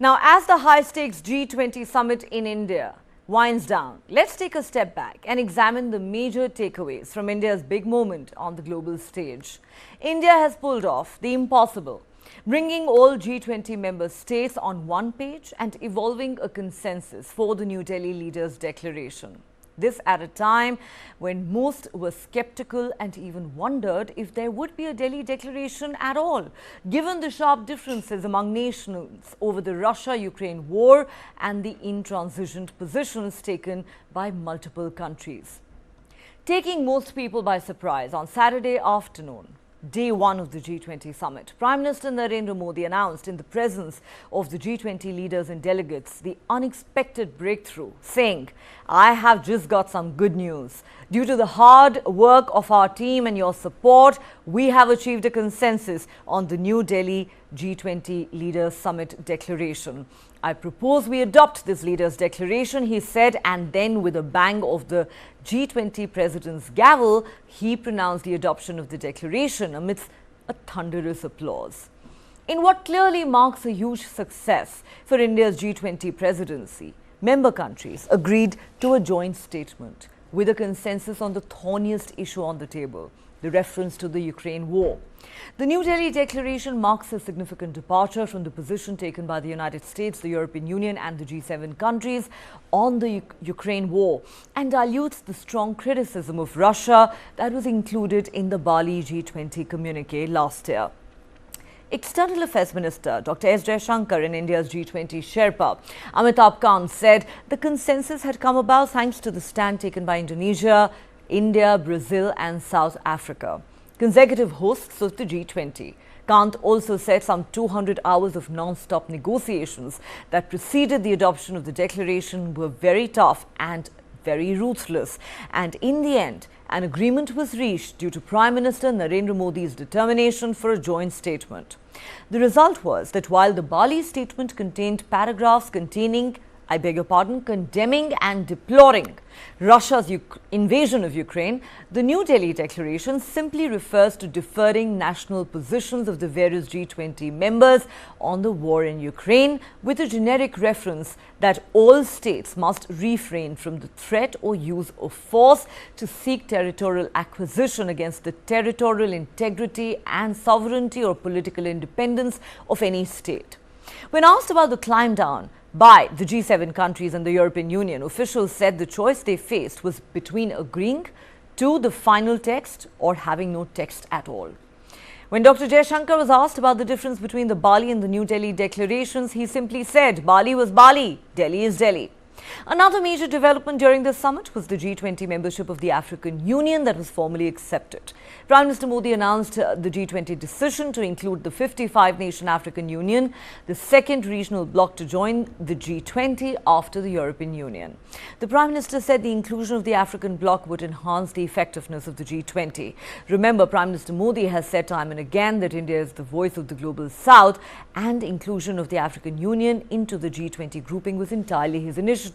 Now, as the high-stakes G20 summit in India winds down, let's take a step back and examine the major takeaways from India's big moment on the global stage. India has pulled off the impossible, bringing all G20 member states on one page and evolving a consensus for the New Delhi Leaders' Declaration. This at a time when most were skeptical and even wondered if there would be a Delhi declaration at all, given the sharp differences among nations over the Russia-Ukraine war and the intransigent positions taken by multiple countries. Taking most people by surprise, on Saturday afternoon, Day 1 of the G20 summit, Prime Minister Narendra Modi announced in the presence of the G20 leaders and delegates the unexpected breakthrough, saying, "I have just got some good news. Due to the hard work of our team and your support, we have achieved a consensus on the New Delhi G20 Leaders Summit Declaration. I propose we adopt this Leaders Declaration," he said, and then with a bang of the G20 President's gavel, he pronounced the adoption of the declaration amidst a thunderous applause. In what clearly marks a huge success for India's G20 presidency, member countries agreed to a joint statement with a consensus on the thorniest issue on the table, the reference to the Ukraine war. The New Delhi Declaration marks a significant departure from the position taken by the United States, the European Union and the G7 countries on the Ukraine war, and dilutes the strong criticism of Russia that was included in the Bali G20 communique last year. External Affairs Minister Dr. S. Jaishankar and India's G20 Sherpa Amitabh Kant said the consensus had come about thanks to the stand taken by Indonesia, India, Brazil and South Africa, consecutive hosts of the G20. Kant also said some 200 hours of non-stop negotiations that preceded the adoption of the declaration were very tough and very ruthless. And in the end, an agreement was reached due to Prime Minister Narendra Modi's determination for a joint statement. The result was that while the Bali statement contained paragraphs containing, condemning and deploring Russia's invasion of Ukraine, the New Delhi Declaration simply refers to deferring national positions of the various G20 members on the war in Ukraine, with a generic reference that all states must refrain from the threat or use of force to seek territorial acquisition against the territorial integrity and sovereignty or political independence of any state. When asked about the climb down by the G7 countries and the European Union, officials said the choice they faced was between agreeing to the final text or having no text at all. When Dr. Jaishankar was asked about the difference between the Bali and the New Delhi declarations, he simply said, "Bali was Bali, Delhi is Delhi." Another major development during this summit was the G20 membership of the African Union that was formally accepted. Prime Minister Modi announced the G20 decision to include the 55-nation African Union, the second regional bloc to join the G20 after the European Union. The Prime Minister said the inclusion of the African bloc would enhance the effectiveness of the G20. Remember, Prime Minister Modi has said time and again that India is the voice of the global South, and inclusion of the African Union into the G20 grouping was entirely his initiative.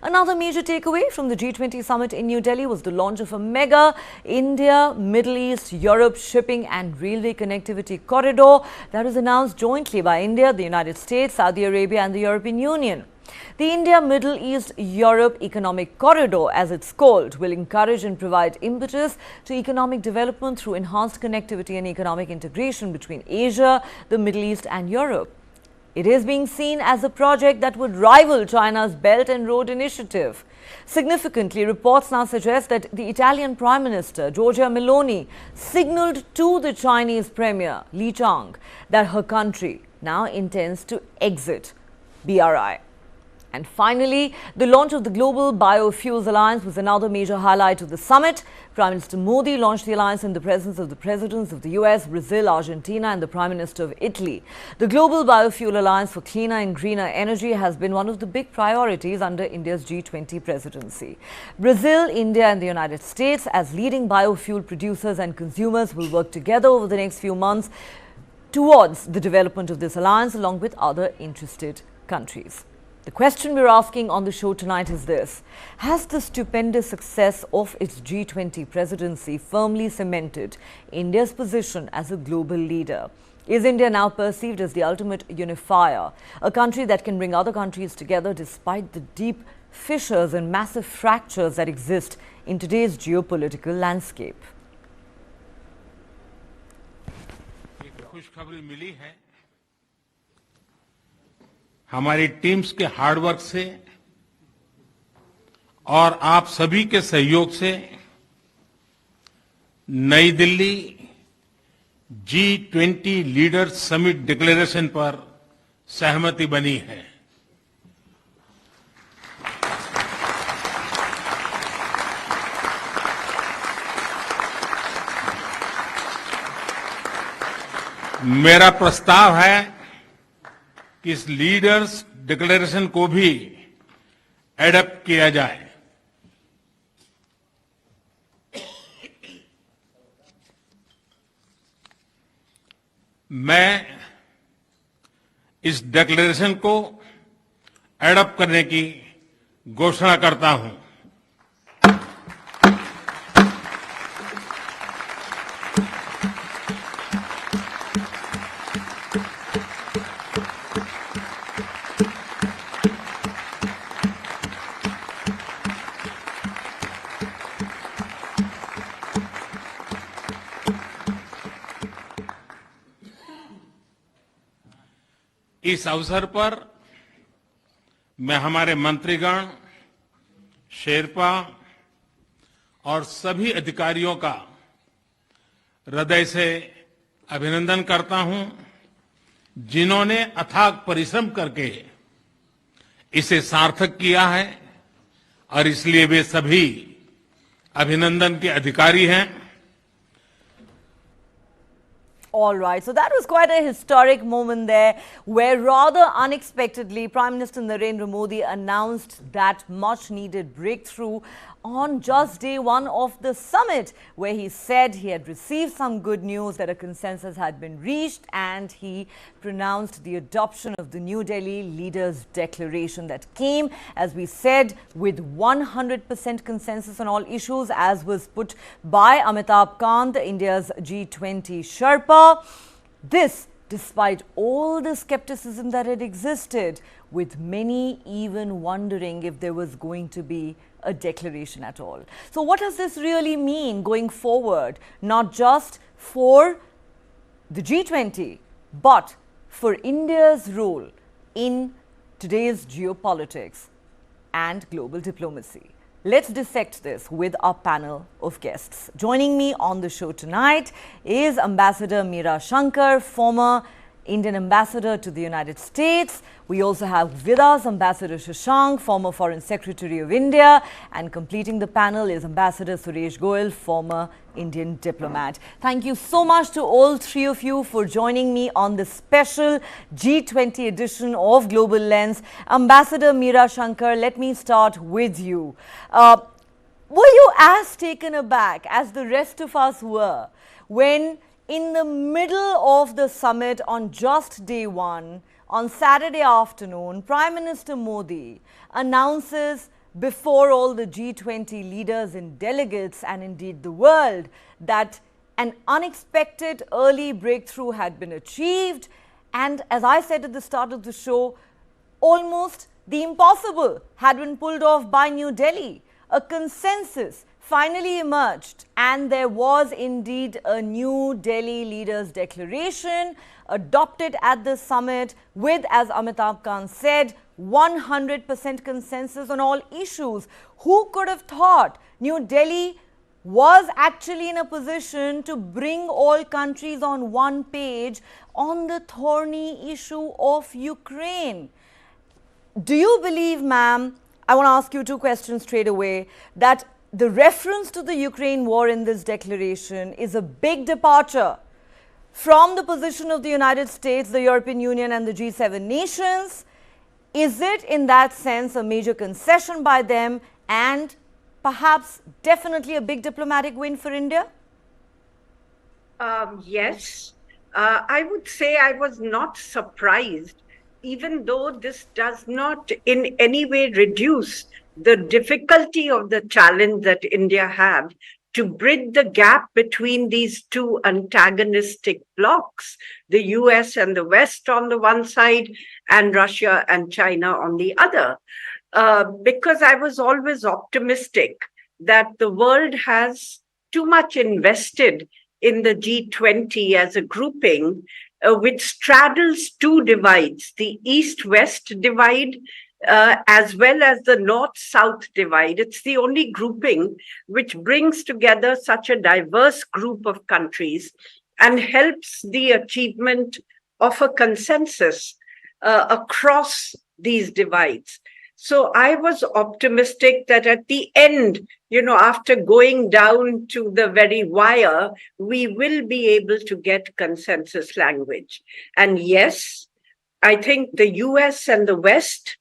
Another major takeaway from the G20 summit in New Delhi was the launch of a mega India, Middle East, Europe shipping and railway connectivity corridor that was announced jointly by India, the United States, Saudi Arabia and the European Union. The India, Middle East, Europe Economic Corridor, as it's called, will encourage and provide impetus to economic development through enhanced connectivity and economic integration between Asia, the Middle East and Europe. It is being seen as a project that would rival China's Belt and Road Initiative. Significantly, reports now suggest that the Italian Prime Minister, Giorgia Meloni, signaled to the Chinese Premier, Li Qiang, that her country now intends to exit BRI. And finally, the launch of the Global Biofuels Alliance was another major highlight of the summit. Prime Minister Modi launched the alliance in the presence of the presidents of the US, Brazil, Argentina and the Prime Minister of Italy. The Global Biofuel Alliance for cleaner and greener energy has been one of the big priorities under India's G20 presidency. Brazil, India and the United States, as leading biofuel producers and consumers, will work together over the next few months towards the development of this alliance along with other interested countries. The question we're asking on the show tonight is this: has the stupendous success of its G20 presidency firmly cemented India's position as a global leader? Is India now perceived as the ultimate unifier, a country that can bring other countries together despite the deep fissures and massive fractures that exist in today's geopolitical landscape? एक खुशखबरी मिली है हमारी teams के hard work से और आप सभी के सहयोग से नई Delhi G20 leaders summit declaration पर सहमति बनी है। मेरा प्रस्ताव है कि इस लीडर्स डिक्लेरेशन को भी एडॉप्ट किया जाए। मैं इस डिक्लेरेशन को एडॉप्ट करने की घोषणा करता हूं। इस अवसर पर मैं हमारे मंत्रीगण, शेरपा और सभी अधिकारियों का हृदय से अभिनंदन करता हूं, जिन्होंने अथाक परिश्रम करके इसे सार्थक किया है और इसलिए वे सभी अभिनंदन के अधिकारी हैं। All right, so that was quite a historic moment there where rather unexpectedly Prime Minister Narendra Modi announced that much needed breakthrough on just day one of the summit, where he said he had received some good news that a consensus had been reached, and he pronounced the adoption of the New Delhi Leaders' Declaration that came, as we said, with 100% consensus on all issues, as was put by Amitabh Kant, India's G20 Sherpa. This despite all the skepticism that had existed, with many even wondering if there was going to be a declaration at all. So what does this really mean going forward, not just for the G20, but for India's role in today's geopolitics and global diplomacy? Let's dissect this with our panel of guests. Joining me on the show tonight is Ambassador Meera Shankar, former Indian Ambassador to the United States. We also have with us Ambassador Shashank, former Foreign Secretary of India, and completing the panel is Ambassador Suresh Goyal, former Indian diplomat. Thank you so much to all three of you for joining me on this special G20 edition of Global Lens. Ambassador Meera Shankar, let me start with you. Were you as taken aback as the rest of us were when in the middle of the summit on just day one, on Saturday afternoon, Prime Minister Modi announces before all the G20 leaders and delegates and indeed the world that an unexpected early breakthrough had been achieved, and as I said at the start of the show, almost the impossible had been pulled off by New Delhi. A consensus finally emerged, and there was indeed a New Delhi Leaders' Declaration adopted at the summit with, as Amitabh Kant said, 100% consensus on all issues. Who could have thought New Delhi was actually in a position to bring all countries on one page on the thorny issue of Ukraine? Do you believe, ma'am, I want to ask you two questions straight away, that the reference to the Ukraine war in this declaration is a big departure from the position of the United States, the European Union and the G7 nations? Is it in that sense a major concession by them and perhaps definitely a big diplomatic win for India? Yes, I would say I was not surprised, even though this does not in any way reduce the difficulty of the challenge that India had to bridge the gap between these two antagonistic blocs, the US and the West on the one side, and Russia and China on the other. Because I was always optimistic that the world has too much invested in the G20 as a grouping, which straddles two divides, the East-West divide as well as the North-South divide. It's the only grouping which brings together such a diverse group of countries and helps the achievement of a consensus across these divides. So I was optimistic that at the end, after going down to the very wire, we will be able to get consensus language. And yes, I think the US and the West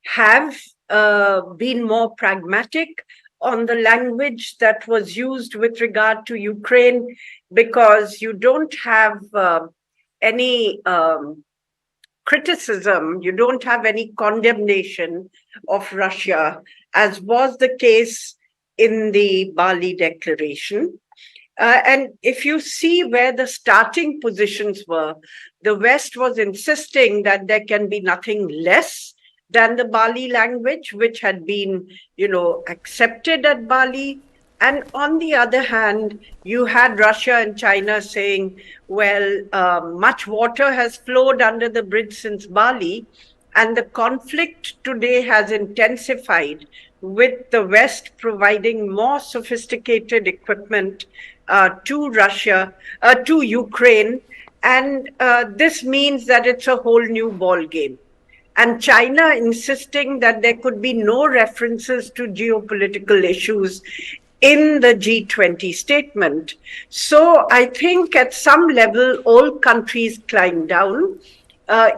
have been more pragmatic on the language that was used with regard to Ukraine, because you don't have any criticism, you don't have any condemnation of Russia, as was the case in the Bali Declaration. And if you see where the starting positions were, the West was insisting that there can be nothing less than the Bali language, which had been, accepted at Bali. And on the other hand, you had Russia and China saying, well, much water has flowed under the bridge since Bali, and the conflict today has intensified with the West providing more sophisticated equipment to Russia, to Ukraine. And this means that it's a whole new ball game. And China insisting that there could be no references to geopolitical issues in the G20 statement. So I think at some level, all countries climbed down.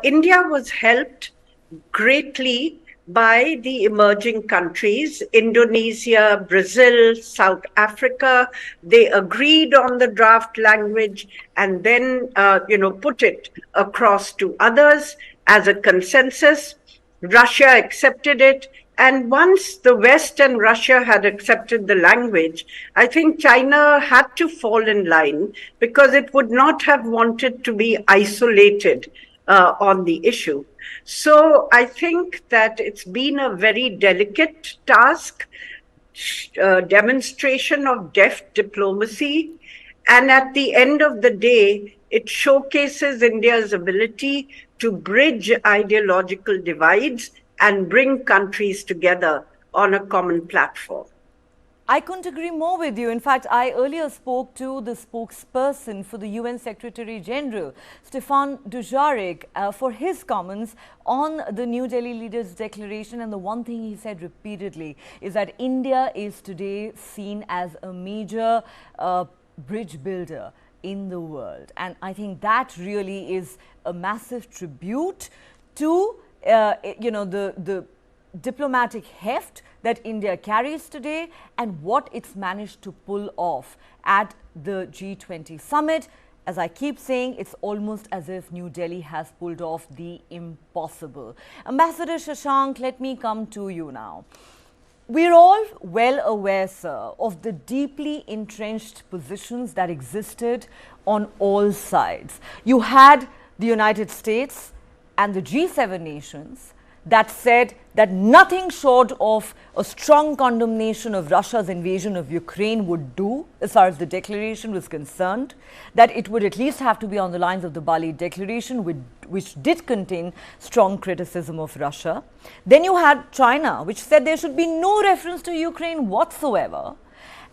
India was helped greatly by the emerging countries, Indonesia, Brazil, South Africa. They agreed on the draft language and then, put it across to others as a consensus. Russia accepted it. And once the West and Russia had accepted the language, I think China had to fall in line, because it would not have wanted to be isolated on the issue. So I think that it's been a very delicate task, demonstration of deft diplomacy. And at the end of the day, it showcases India's ability to bridge ideological divides and bring countries together on a common platform. I couldn't agree more with you. In fact, I earlier spoke to the spokesperson for the UN Secretary General, Stefan Dujarric, for his comments on the New Delhi Leaders' Declaration. And the one thing he said repeatedly is that India is today seen as a major bridge builder in the world. And I think that really is a massive tribute to the diplomatic heft that India carries today and what it's managed to pull off at the G20 summit. As I keep saying, it's almost as if New Delhi has pulled off the impossible. Ambassador Shashank, let me come to you now. We're all well aware, sir, of the deeply entrenched positions that existed on all sides. You had the United States and the G7 nations that said that nothing short of a strong condemnation of Russia's invasion of Ukraine would do as far as the declaration was concerned, that it would at least have to be on the lines of the Bali Declaration, which did contain strong criticism of Russia. Then you had China, which said there should be no reference to Ukraine whatsoever.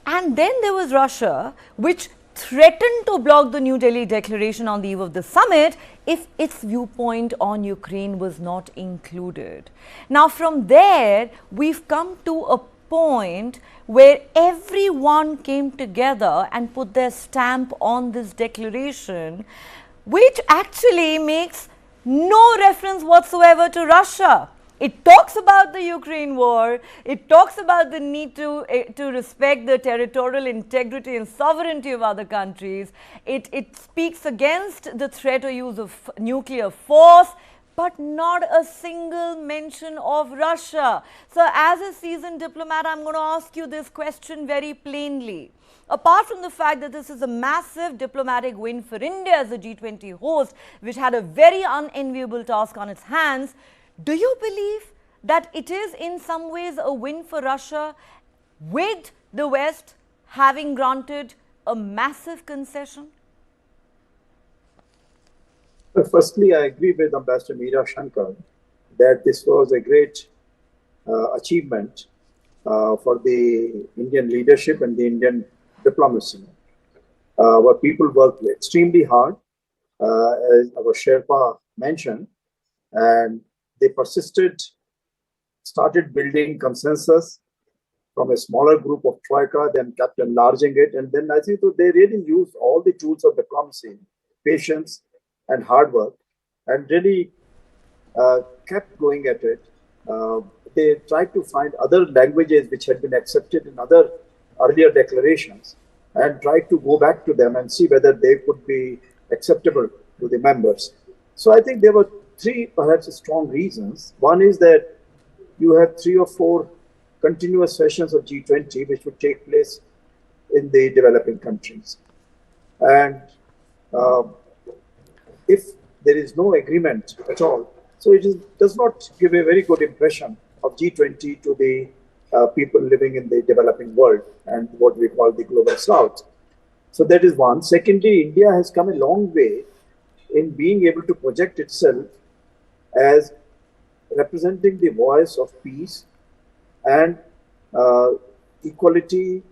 And then there was Russia, which threatened to block the New Delhi Declaration on the eve of the summit if its viewpoint on Ukraine was not included. Now, from there, we've come to a point where everyone came together and put their stamp on this declaration, which actually makes no reference whatsoever to Russia. It talks about the Ukraine war. It talks about the need to respect the territorial integrity and sovereignty of other countries. It speaks against the threat or use of nuclear force. but not a single mention of Russia. So as a seasoned diplomat, I'm going to ask you this question very plainly. Apart from the fact that this is a massive diplomatic win for India as a G20 host, which had a very unenviable task on its hands, do you believe that it is in some ways a win for Russia, with the West having granted a massive concession? Well, firstly, I agree with Ambassador Meera Shankar that this was a great achievement for the Indian leadership and the Indian diplomacy. Where people worked extremely hard, as our Sherpa mentioned, and they persisted, started building consensus from a smaller group of troika, then kept enlarging it. And then I think they really used all the tools of diplomacy, patience and hard work, and really kept going at it. They tried to find other languages which had been accepted in other earlier declarations and tried to go back to them and see whether they could be acceptable to the members. So I think there were three perhaps strong reasons. One is that you have 3 or 4 continuous sessions of G20 which would take place in the developing countries. And if there is no agreement at all, so does not give a very good impression of G20 to the people living in the developing world and what we call the global south. So that is one. Secondly, India has come a long way in being able to project itself as representing the voice of peace and equality,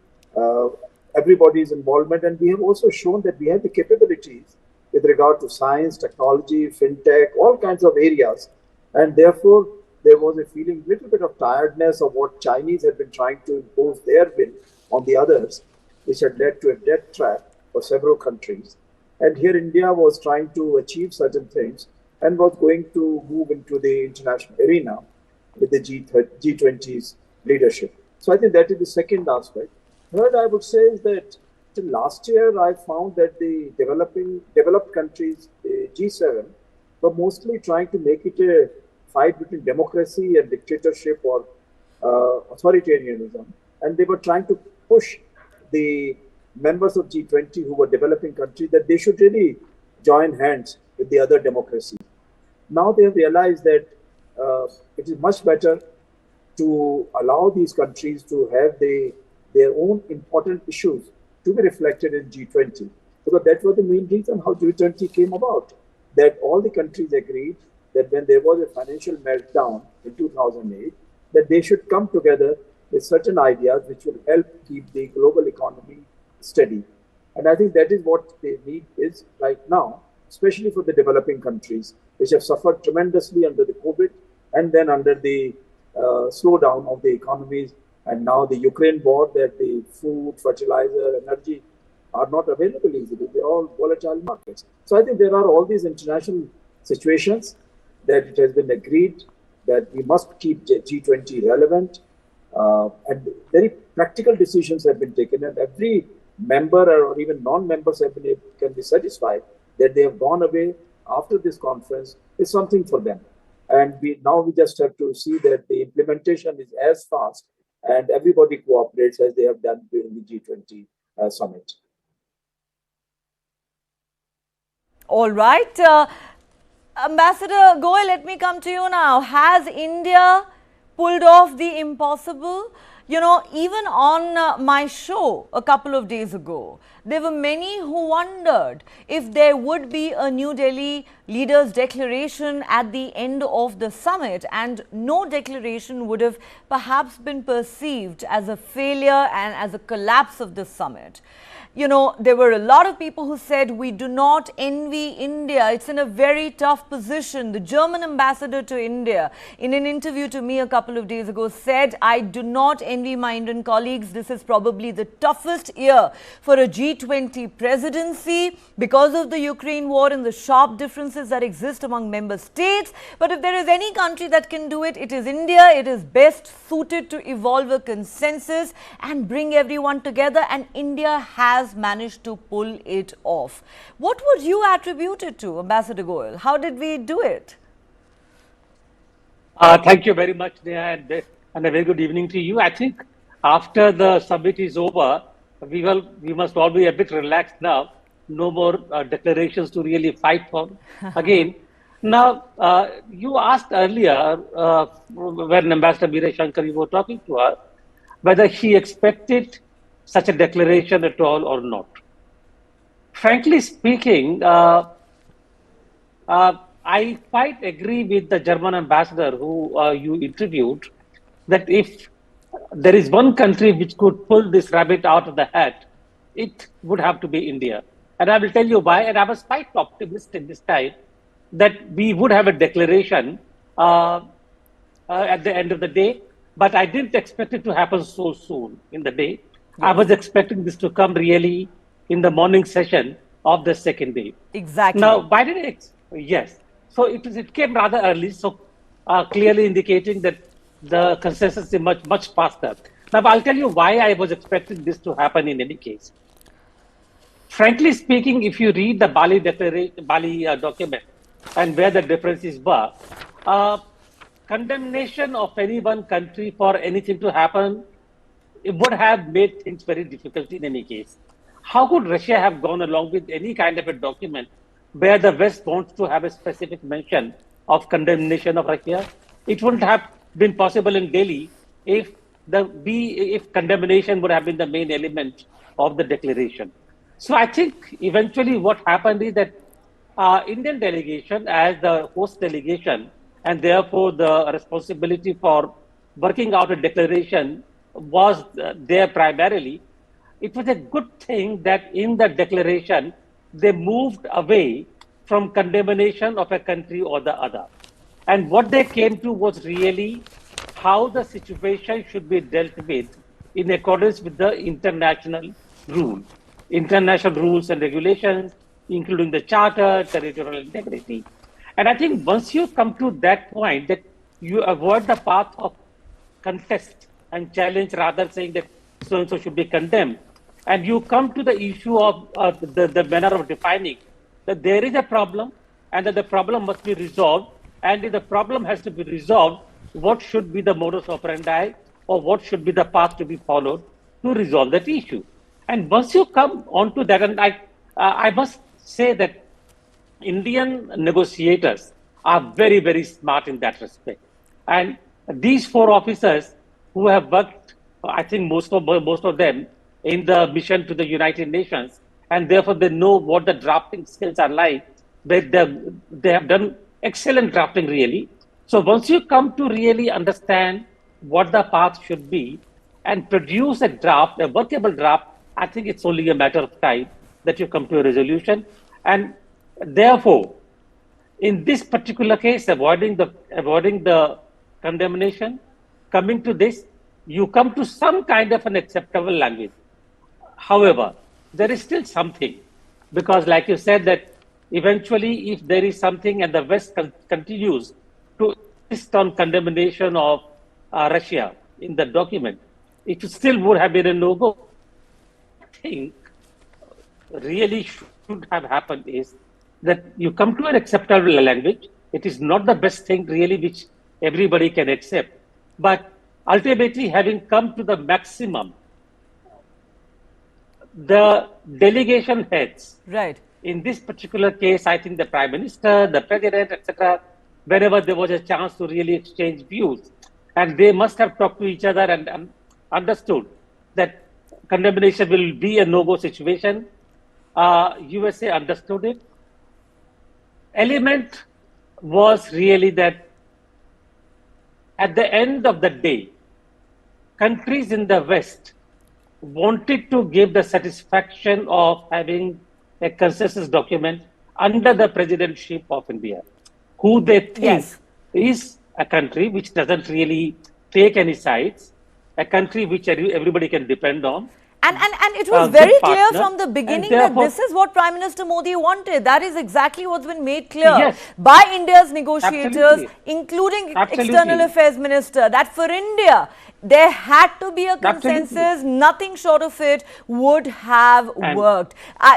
everybody's involvement. And we have also shown that we have the capabilities with regard to science, technology, fintech, all kinds of areas. And therefore, there was a feeling, little bit of tiredness of what Chinese had been trying to impose their will on the others, which had led to a death trap for several countries. And here India was trying to achieve certain things and was going to move into the international arena with the G20's leadership. So I think that is the second aspect. Third, I would say is that till last year, I found that the developed countries, the G7, were mostly trying to make it a fight between democracy and dictatorship or authoritarianism. And they were trying to push the members of G20 who were developing countries that they should really join hands with the other democracies. Now they have realized that it is much better to allow these countries to have their own important issues to be reflected in G20. Because that was the main reason how G20 came about. That all the countries agreed that when there was a financial meltdown in 2008, that they should come together with certain ideas which will help keep the global economy steady. And I think that is what they need is right now, especially for the developing countries, which have suffered tremendously under the COVID and then under the slowdown of the economies. And now the Ukraine war, that the food, fertilizer, energy are not available easily. They're all volatile markets. So I think there are all these international situations that it has been agreed that we must keep G20 relevant. And very practical decisions have been taken, and every member or even non-members can be satisfied that they have gone away after this conference is something for them. And now we just have to see that the implementation is as fast and everybody cooperates as they have done during the G20 summit. All right. Ambassador Goel, let me come to you now. Has India pulled off the impossible? You know, even on my show a couple of days ago, there were many who wondered if there would be a New Delhi leaders' declaration at the end of the summit, and no declaration would have perhaps been perceived as a failure and as a collapse of the summit. You know, there were a lot of people who said we do not envy India. It's in a very tough position. The German ambassador to India, in an interview to me a couple of days ago, said, I do not envy my Indian colleagues. This is probably the toughest year for a G20 presidency because of the Ukraine war and the sharp differences that exist among member states. But if there is any country that can do it, it is India. It is best suited to evolve a consensus and bring everyone together, and India has managed to pull it off. What would you attribute it to, Ambassador Goel? How did we do it? Thank you very much, Neha, and a very good evening to you. I think after the summit is over, we must all be a bit relaxed now. No more declarations to really fight for again. Now, you asked earlier when Ambassador Meera Shankar, you were talking to her, whether she expected such a declaration at all or not. Frankly speaking, I quite agree with the German ambassador who you interviewed that if there is one country which could pull this rabbit out of the hat, it would have to be India. And I will tell you why. And I was quite optimistic this time that we would have a declaration at the end of the day, but I didn't expect it to happen so soon in the day. I was expecting this to come really in the morning session of the second day. Exactly. Now, why did it? Yes. So it came rather early, so clearly indicating that the consensus is much faster. Now, I'll tell you why I was expecting this to happen in any case. Frankly speaking, if you read the Bali declaration, Bali document, and where the differences were, condemnation of any one country for anything to happen, it would have made things very difficult in any case. How could Russia have gone along with any kind of a document where the West wants to have a specific mention of condemnation of Russia? It wouldn't have been possible in Delhi if condemnation would have been the main element of the declaration. So I think eventually what happened is that Indian delegation, as the host delegation, and therefore the responsibility for working out a declaration was there primarily. It was a good thing that in the declaration, they moved away from condemnation of a country or the other. And what they came to was really how the situation should be dealt with in accordance with the international rules and regulations, including the Charter, territorial integrity. And I think once you come to that point, that you avoid the path of contest and challenge, rather saying that so-and-so should be condemned, and you come to the issue of the manner of defining that there is a problem and that the problem must be resolved. And if the problem has to be resolved, what should be the modus operandi or what should be the path to be followed to resolve that issue? And once you come onto that, and I must say that Indian negotiators are very, very smart in that respect. And these four officers who have worked, I think most of them, in the mission to the United Nations, and therefore they know what the drafting skills are like. They have done excellent drafting, really. So once you come to really understand what the path should be and produce a draft, a workable draft, I think it's only a matter of time that you come to a resolution. And therefore, in this particular case, avoiding the condemnation, coming to this, you come to some kind of an acceptable language. However, there is still something, because like you said, that eventually if there is something and the West continues to insist on condemnation of Russia in the document, it still would have been a no-go. I think really should have happened is that you come to an acceptable language. It is not the best thing really which everybody can accept, but ultimately having come to the maximum, the delegation heads, right, in this particular case, I think the Prime Minister, the President, etc., whenever there was a chance to really exchange views, and they must have talked to each other and understood that condemnation will be a no-go situation. USA understood it. Element was really that at the end of the day, countries in the West wanted to give the satisfaction of having a consensus document under the presidency of India, who they think is a country which doesn't really take any sides, a country which everybody can depend on. And it was very clear from the beginning that this is what Prime Minister Modi wanted. That is exactly what's been made clear by India's negotiators, including External Affairs Minister, that for India, There had to be a Absolutely. consensus. Nothing short of it would have And worked.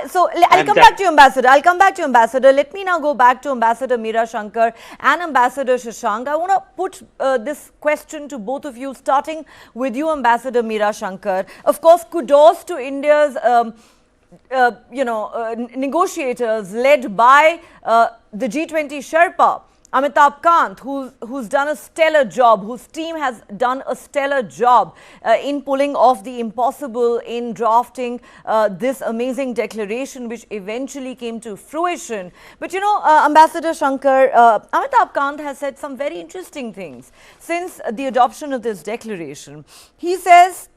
So I'll and come that back to you, Ambassador. I'll come back to you, Ambassador. Let me now go back to Ambassador Meera Shankar and Ambassador Shashank. I want to put this question to both of you, starting with you, Ambassador Meera Shankar. Of course, kudos to India's negotiators led by the G20 Sherpa, Amitabh Kant, who's done a stellar job, whose team has done a stellar job in pulling off the impossible, in drafting this amazing declaration, which eventually came to fruition. But Ambassador Shankar, Amitabh Kant has said some very interesting things since the adoption of this declaration. He says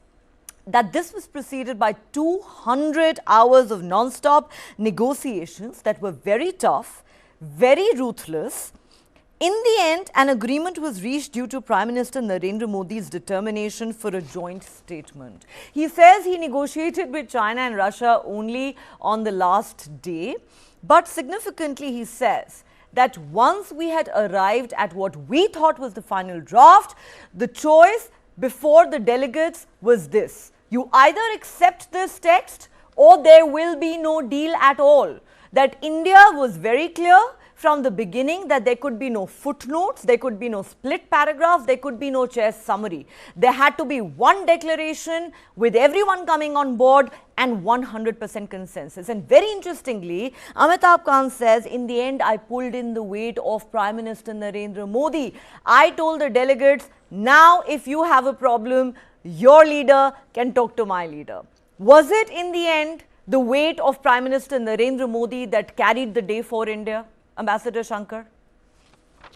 that this was preceded by 200 hours of non-stop negotiations that were very tough, very ruthless. In the end, an agreement was reached due to Prime Minister Narendra Modi's determination for a joint statement. He says he negotiated with China and Russia only on the last day, but significantly he says that once we had arrived at what we thought was the final draft, the choice before the delegates was this: you either accept this text or there will be no deal at all. That India was very clear from the beginning that there could be no footnotes, there could be no split paragraphs, there could be no chair's summary. There had to be one declaration with everyone coming on board and 100% consensus. And very interestingly, Amitabh Kant says, in the end, I pulled in the weight of Prime Minister Narendra Modi. I told the delegates, now if you have a problem, your leader can talk to my leader. Was it in the end the weight of Prime Minister Narendra Modi that carried the day for India? Ambassador Shankar?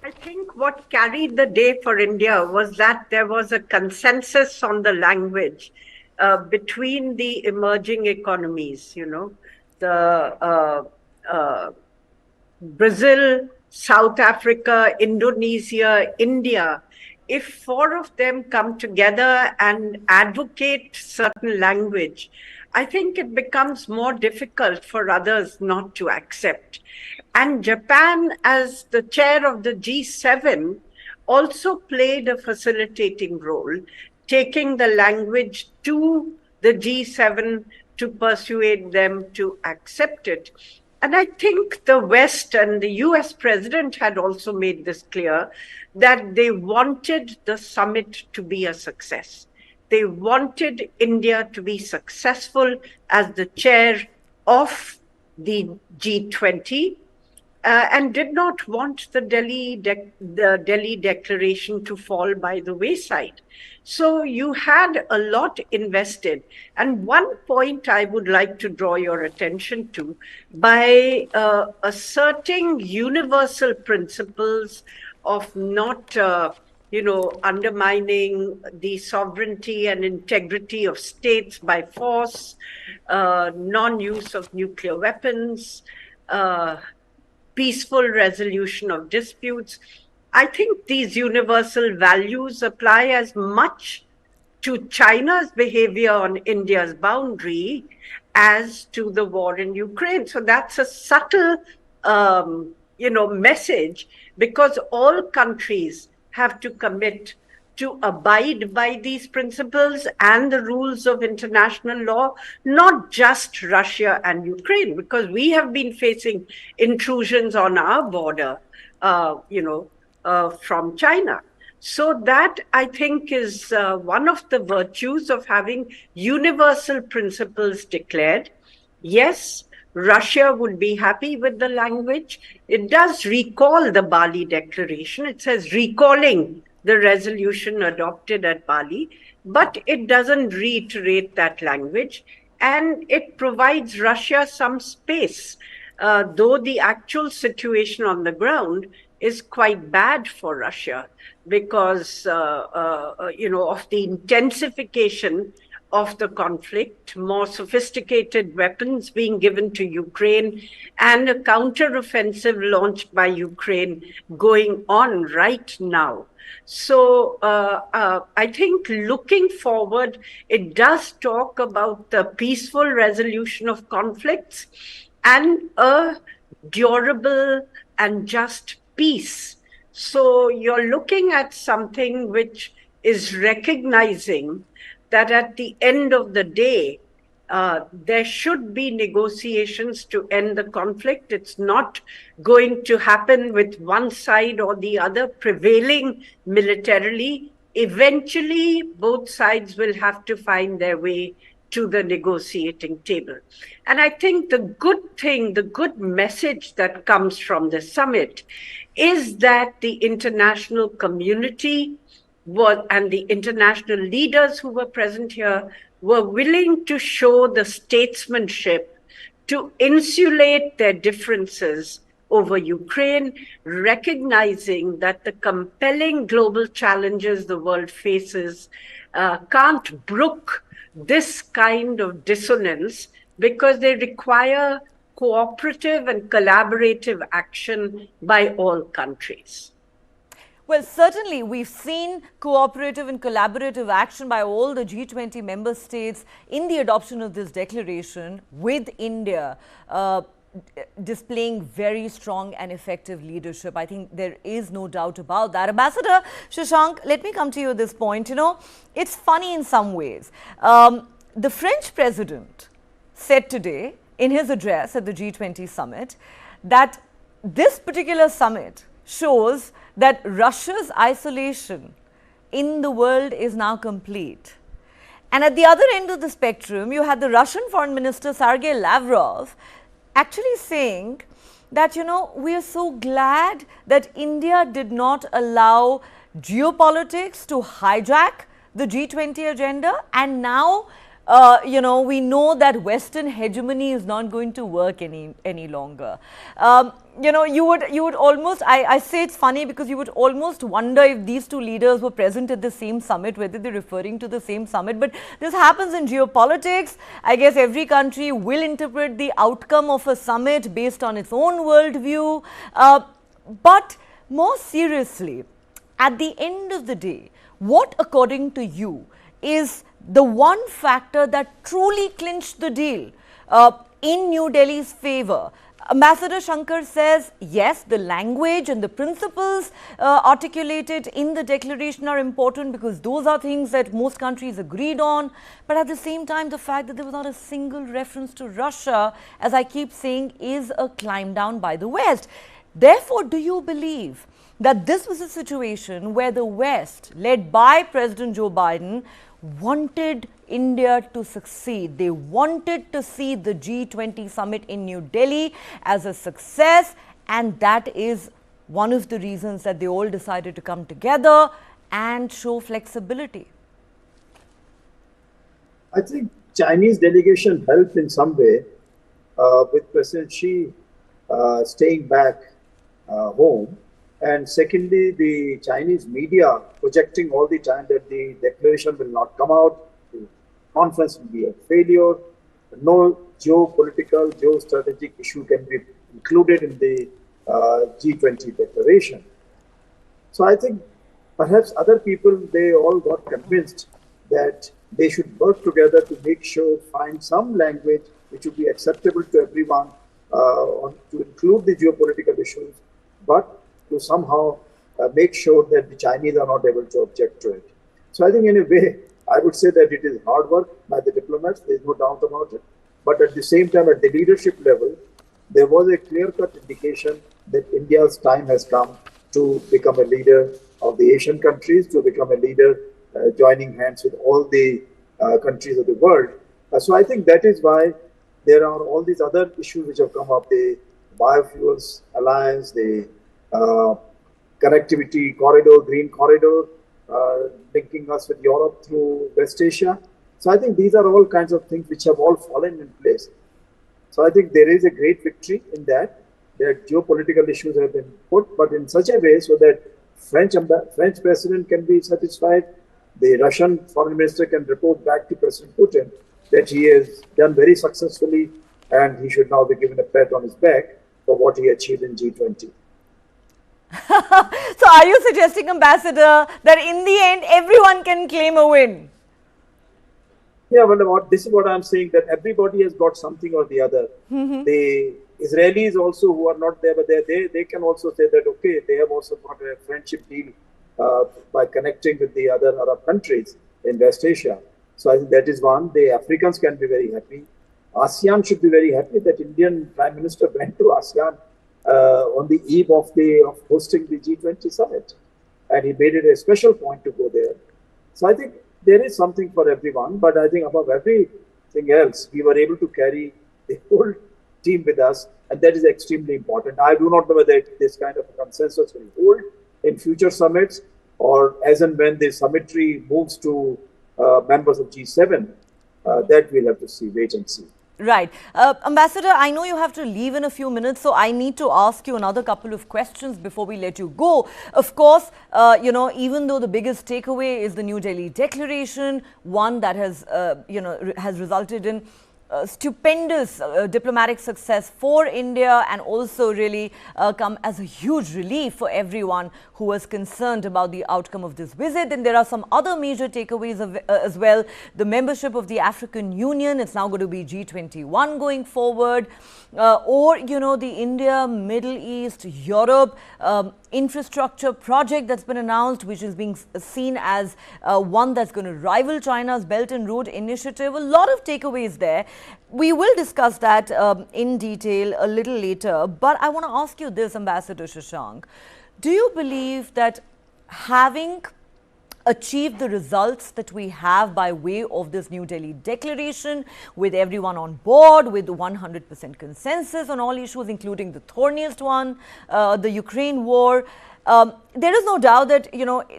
I think what carried the day for India was that there was a consensus on the language between the emerging economies, the Brazil, South Africa, Indonesia, India. If four of them come together and advocate certain language, I think it becomes more difficult for others not to accept. And Japan, as the chair of the G7, also played a facilitating role, taking the language to the G7 to persuade them to accept it. And I think the West and the US president had also made this clear, that they wanted the summit to be a success. They wanted India to be successful as the chair of the G20, and did not want the Delhi Declaration to fall by the wayside. So you had a lot invested. And one point I would like to draw your attention to, by asserting universal principles of not undermining the sovereignty and integrity of states by force, non-use of nuclear weapons, peaceful resolution of disputes. I think these universal values apply as much to China's behavior on India's boundary as to the war in Ukraine. So that's a subtle, message, because all countries have to commit to abide by these principles and the rules of international law, not just Russia and Ukraine, because we have been facing intrusions on our border, from China. So that, I think, is one of the virtues of having universal principles declared. Yes, Russia would be happy with the language. It does recall the Bali Declaration. It says recalling the resolution adopted at Bali, but it doesn't reiterate that language, and it provides Russia some space, though the actual situation on the ground is quite bad for Russia because, of the intensification of the conflict, more sophisticated weapons being given to Ukraine, and a counteroffensive launched by Ukraine going on right now. So I think looking forward, it does talk about the peaceful resolution of conflicts and a durable and just peace. So you're looking at something which is recognizing that at the end of the day, there should be negotiations to end the conflict. It's not going to happen with one side or the other prevailing militarily. Eventually, both sides will have to find their way to the negotiating table. And I think the good thing, the good message that comes from the summit is that the international community and the international leaders who were present here were willing to show the statesmanship to insulate their differences over Ukraine, recognizing that the compelling global challenges the world faces can't brook this kind of dissonance because they require cooperative and collaborative action by all countries. Well, certainly we've seen cooperative and collaborative action by all the G20 member states in the adoption of this declaration, with India displaying very strong and effective leadership. I think there is no doubt about that. Ambassador Shashank, let me come to you at this point. You know, it's funny in some ways. The French president said today in his address at the G20 summit that this particular summit shows that Russia's isolation in the world is now complete. And at the other end of the spectrum, you had the Russian Foreign Minister Sergei Lavrov actually saying that, you know, we are so glad that India did not allow geopolitics to hijack the G20 agenda, and now you know, we know that Western hegemony is not going to work any longer. You know, you would almost, I say it's funny because you would almost wonder if these two leaders were present at the same summit, whether they're referring to the same summit. But this happens in geopolitics. I guess every country will interpret the outcome of a summit based on its own worldview. But more seriously, at the end of the day, what, according to you, is the one factor that truly clinched the deal in New Delhi's favor? Ambassador Shankar says, yes, the language and the principles articulated in the declaration are important because those are things that most countries agreed on. But at the same time, the fact that there was not a single reference to Russia, as I keep saying, is a climb down by the West. Therefore, do you believe that this was a situation where the West, led by President Joe Biden, wanted India to succeed? They wanted to see the G20 summit in New Delhi as a success, and that is one of the reasons that they all decided to come together and show flexibility. I think Chinese delegation helped in some way with President Xi staying back home. And secondly, the Chinese media projecting all the time that the declaration will not come out, the conference will be a failure, no geopolitical, geostrategic issue can be included in the G20 declaration. So I think perhaps other people, they all got convinced that they should work together to make sure, find some language which would be acceptable to everyone, to include the geopolitical issues, but to somehow make sure that the Chinese are not able to object to it. So I think in a way, I would say that it is hard work by the diplomats, there is no doubt about it. But at the same time, at the leadership level, there was a clear-cut indication that India's time has come to become a leader of the Asian countries, to become a leader joining hands with all the countries of the world. So I think that is why there are all these other issues which have come up, the biofuels alliance, the connectivity corridor, green corridor, linking us with Europe through West Asia. So I think these are all kinds of things which have all fallen in place. So I think there is a great victory in that geopolitical issues have been put, but in such a way so that French president can be satisfied, the Russian foreign minister can report back to President Putin that he has done very successfully and he should now be given a pat on his back for what he achieved in G20. So are you suggesting, Ambassador, that in the end everyone can claim a win? Yeah, well, this is what I'm saying, that everybody has got something or the other. The Israelis also who are not there, but they can also say that, okay, they have also got a friendship deal by connecting with the other Arab countries in West Asia. So I think that is one. The Africans can be very happy. ASEAN should be very happy that Indian Prime Minister went to ASEAN on the eve of hosting the G20 summit, and he made it a special point to go there. So I think there is something for everyone, but I think above everything else, we were able to carry the whole team with us, and that is extremely important. I do not know whether this kind of consensus will hold in future summits, or as and when the summitry moves to members of G7, that we'll have to see, wait and see. Right. Ambassador, I know you have to leave in a few minutes, so I need to ask you another couple of questions before we let you go. Of course, even though the biggest takeaway is the New Delhi Declaration, one that has, has resulted in stupendous diplomatic success for India, and also really come as a huge relief for everyone who was concerned about the outcome of this visit. And there are some other major takeaways as well. The membership of the African Union, it's now going to be G21 going forward, or, the India, Middle East, Europe infrastructure project that's been announced, which is being seen as one that's going to rival China's Belt and Road Initiative. A lot of takeaways there. We will discuss that in detail a little later. But I want to ask you this, Ambassador Shashank. Do you believe that having achieved the results that we have by way of this New Delhi Declaration, with everyone on board, with 100% consensus on all issues, including the thorniest one, the Ukraine war, there is no doubt that,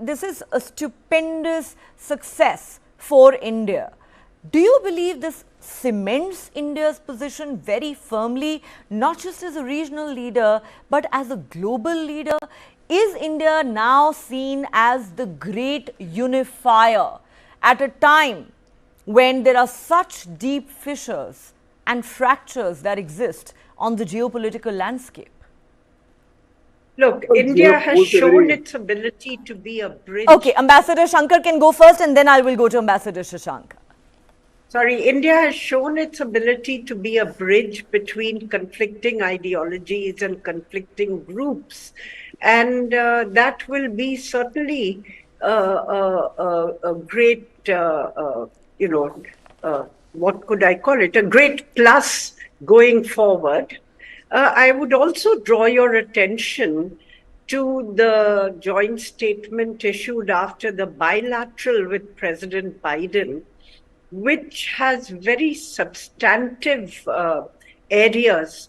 this is a stupendous success for India. Do you believe this cements India's position very firmly, not just as a regional leader, but as a global leader? Is India now seen as the great unifier at a time when there are such deep fissures and fractures that exist on the geopolitical landscape? Look, India has shown its ability to be a bridge. Okay, Ambassador Shankar can go first, and then I will go to Ambassador Shashank. Sorry, India has shown its ability to be a bridge between conflicting ideologies and conflicting groups. And that will be certainly a great, what could I call it? A great plus going forward. I would also draw your attention to the joint statement issued after the bilateral with President Biden, which has very substantive areas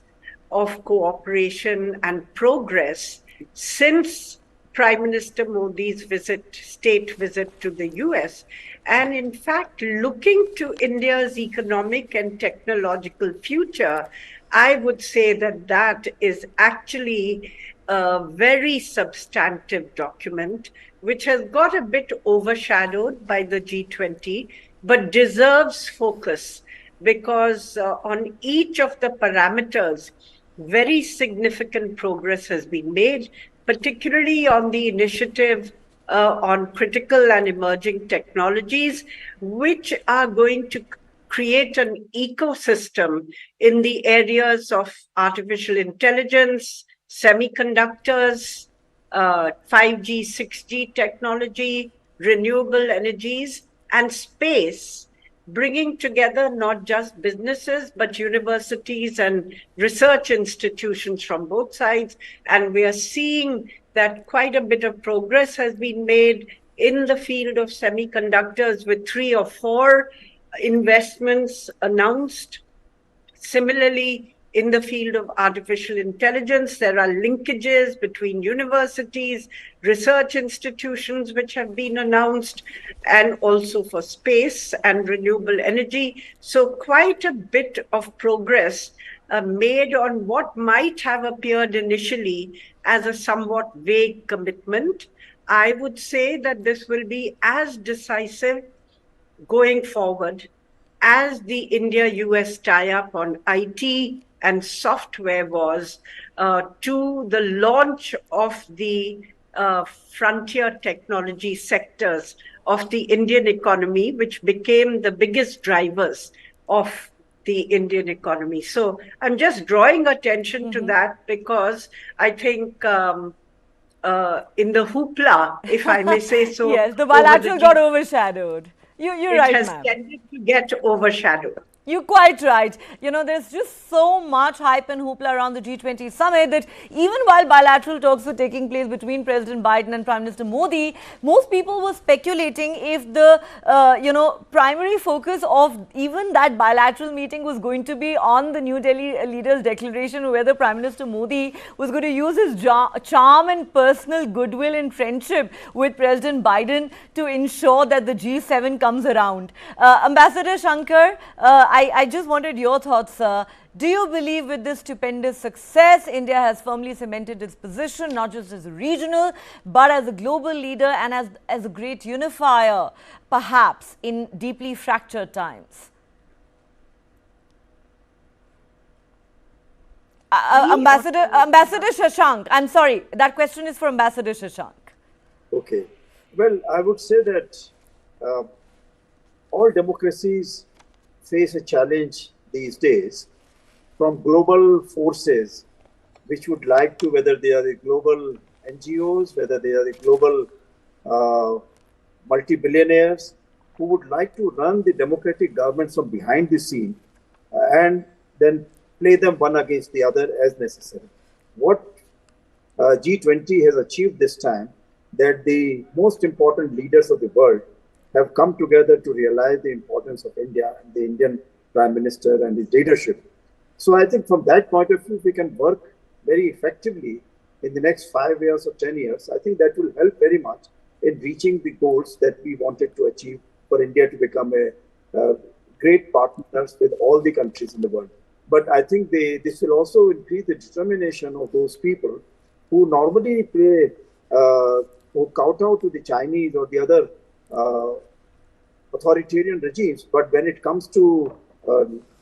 of cooperation and progress since Prime Minister Modi's state visit to the US. And in fact, looking to India's economic and technological future, I would say that that is actually a very substantive document, which has got a bit overshadowed by the G20, but deserves focus, because on each of the parameters, very significant progress has been made, particularly on the initiative on critical and emerging technologies, which are going to create an ecosystem in the areas of artificial intelligence, semiconductors, 5G, 6G technology, renewable energies, and space, bringing together not just businesses, but universities and research institutions from both sides. And we are seeing that quite a bit of progress has been made in the field of semiconductors, with 3 or 4 investments announced. Similarly, in the field of artificial intelligence, there are linkages between universities, research institutions which have been announced, and also for space and renewable energy. So quite a bit of progress made on what might have appeared initially as a somewhat vague commitment. I would say that this will be as decisive going forward as the India-US tie-up on IT and software was to the launch of the frontier technology sectors of the Indian economy, which became the biggest drivers of the Indian economy. So I'm just drawing attention to that, because I think in the hoopla, if I may say so. Yes, the over bilateral got G- overshadowed. You're it right, has ma'am. tended to get overshadowed. You're quite right. You know, there's just so much hype and hoopla around the G20 summit that even while bilateral talks were taking place between President Biden and Prime Minister Modi, most people were speculating if the, primary focus of even that bilateral meeting was going to be on the New Delhi leaders' declaration, or whether Prime Minister Modi was going to use his charm and personal goodwill and friendship with President Biden to ensure that the G7 comes around. Ambassador Shankar, I just wanted your thoughts, sir. Do you believe with this stupendous success, India has firmly cemented its position, not just as a regional, but as a global leader and as a great unifier, perhaps in deeply fractured times? Ambassador Shashank, I'm sorry, that question is for Ambassador Shashank. Okay. Well, I would say that all democracies face a challenge these days from global forces which would like to, whether they are the global NGOs, whether they are the global multi-billionaires, who would like to run the democratic governments from behind the scene and then play them one against the other as necessary. What G20 has achieved this time, that the most important leaders of the world have come together to realize the importance of India and the Indian Prime Minister and his leadership. So I think from that point of view, we can work very effectively in the next 5 years or 10 years. I think that will help very much in reaching the goals that we wanted to achieve for India to become a great partners with all the countries in the world. But I think this will also increase the determination of those people who normally play, who kowtow to the Chinese or the other authoritarian regimes, but when it comes to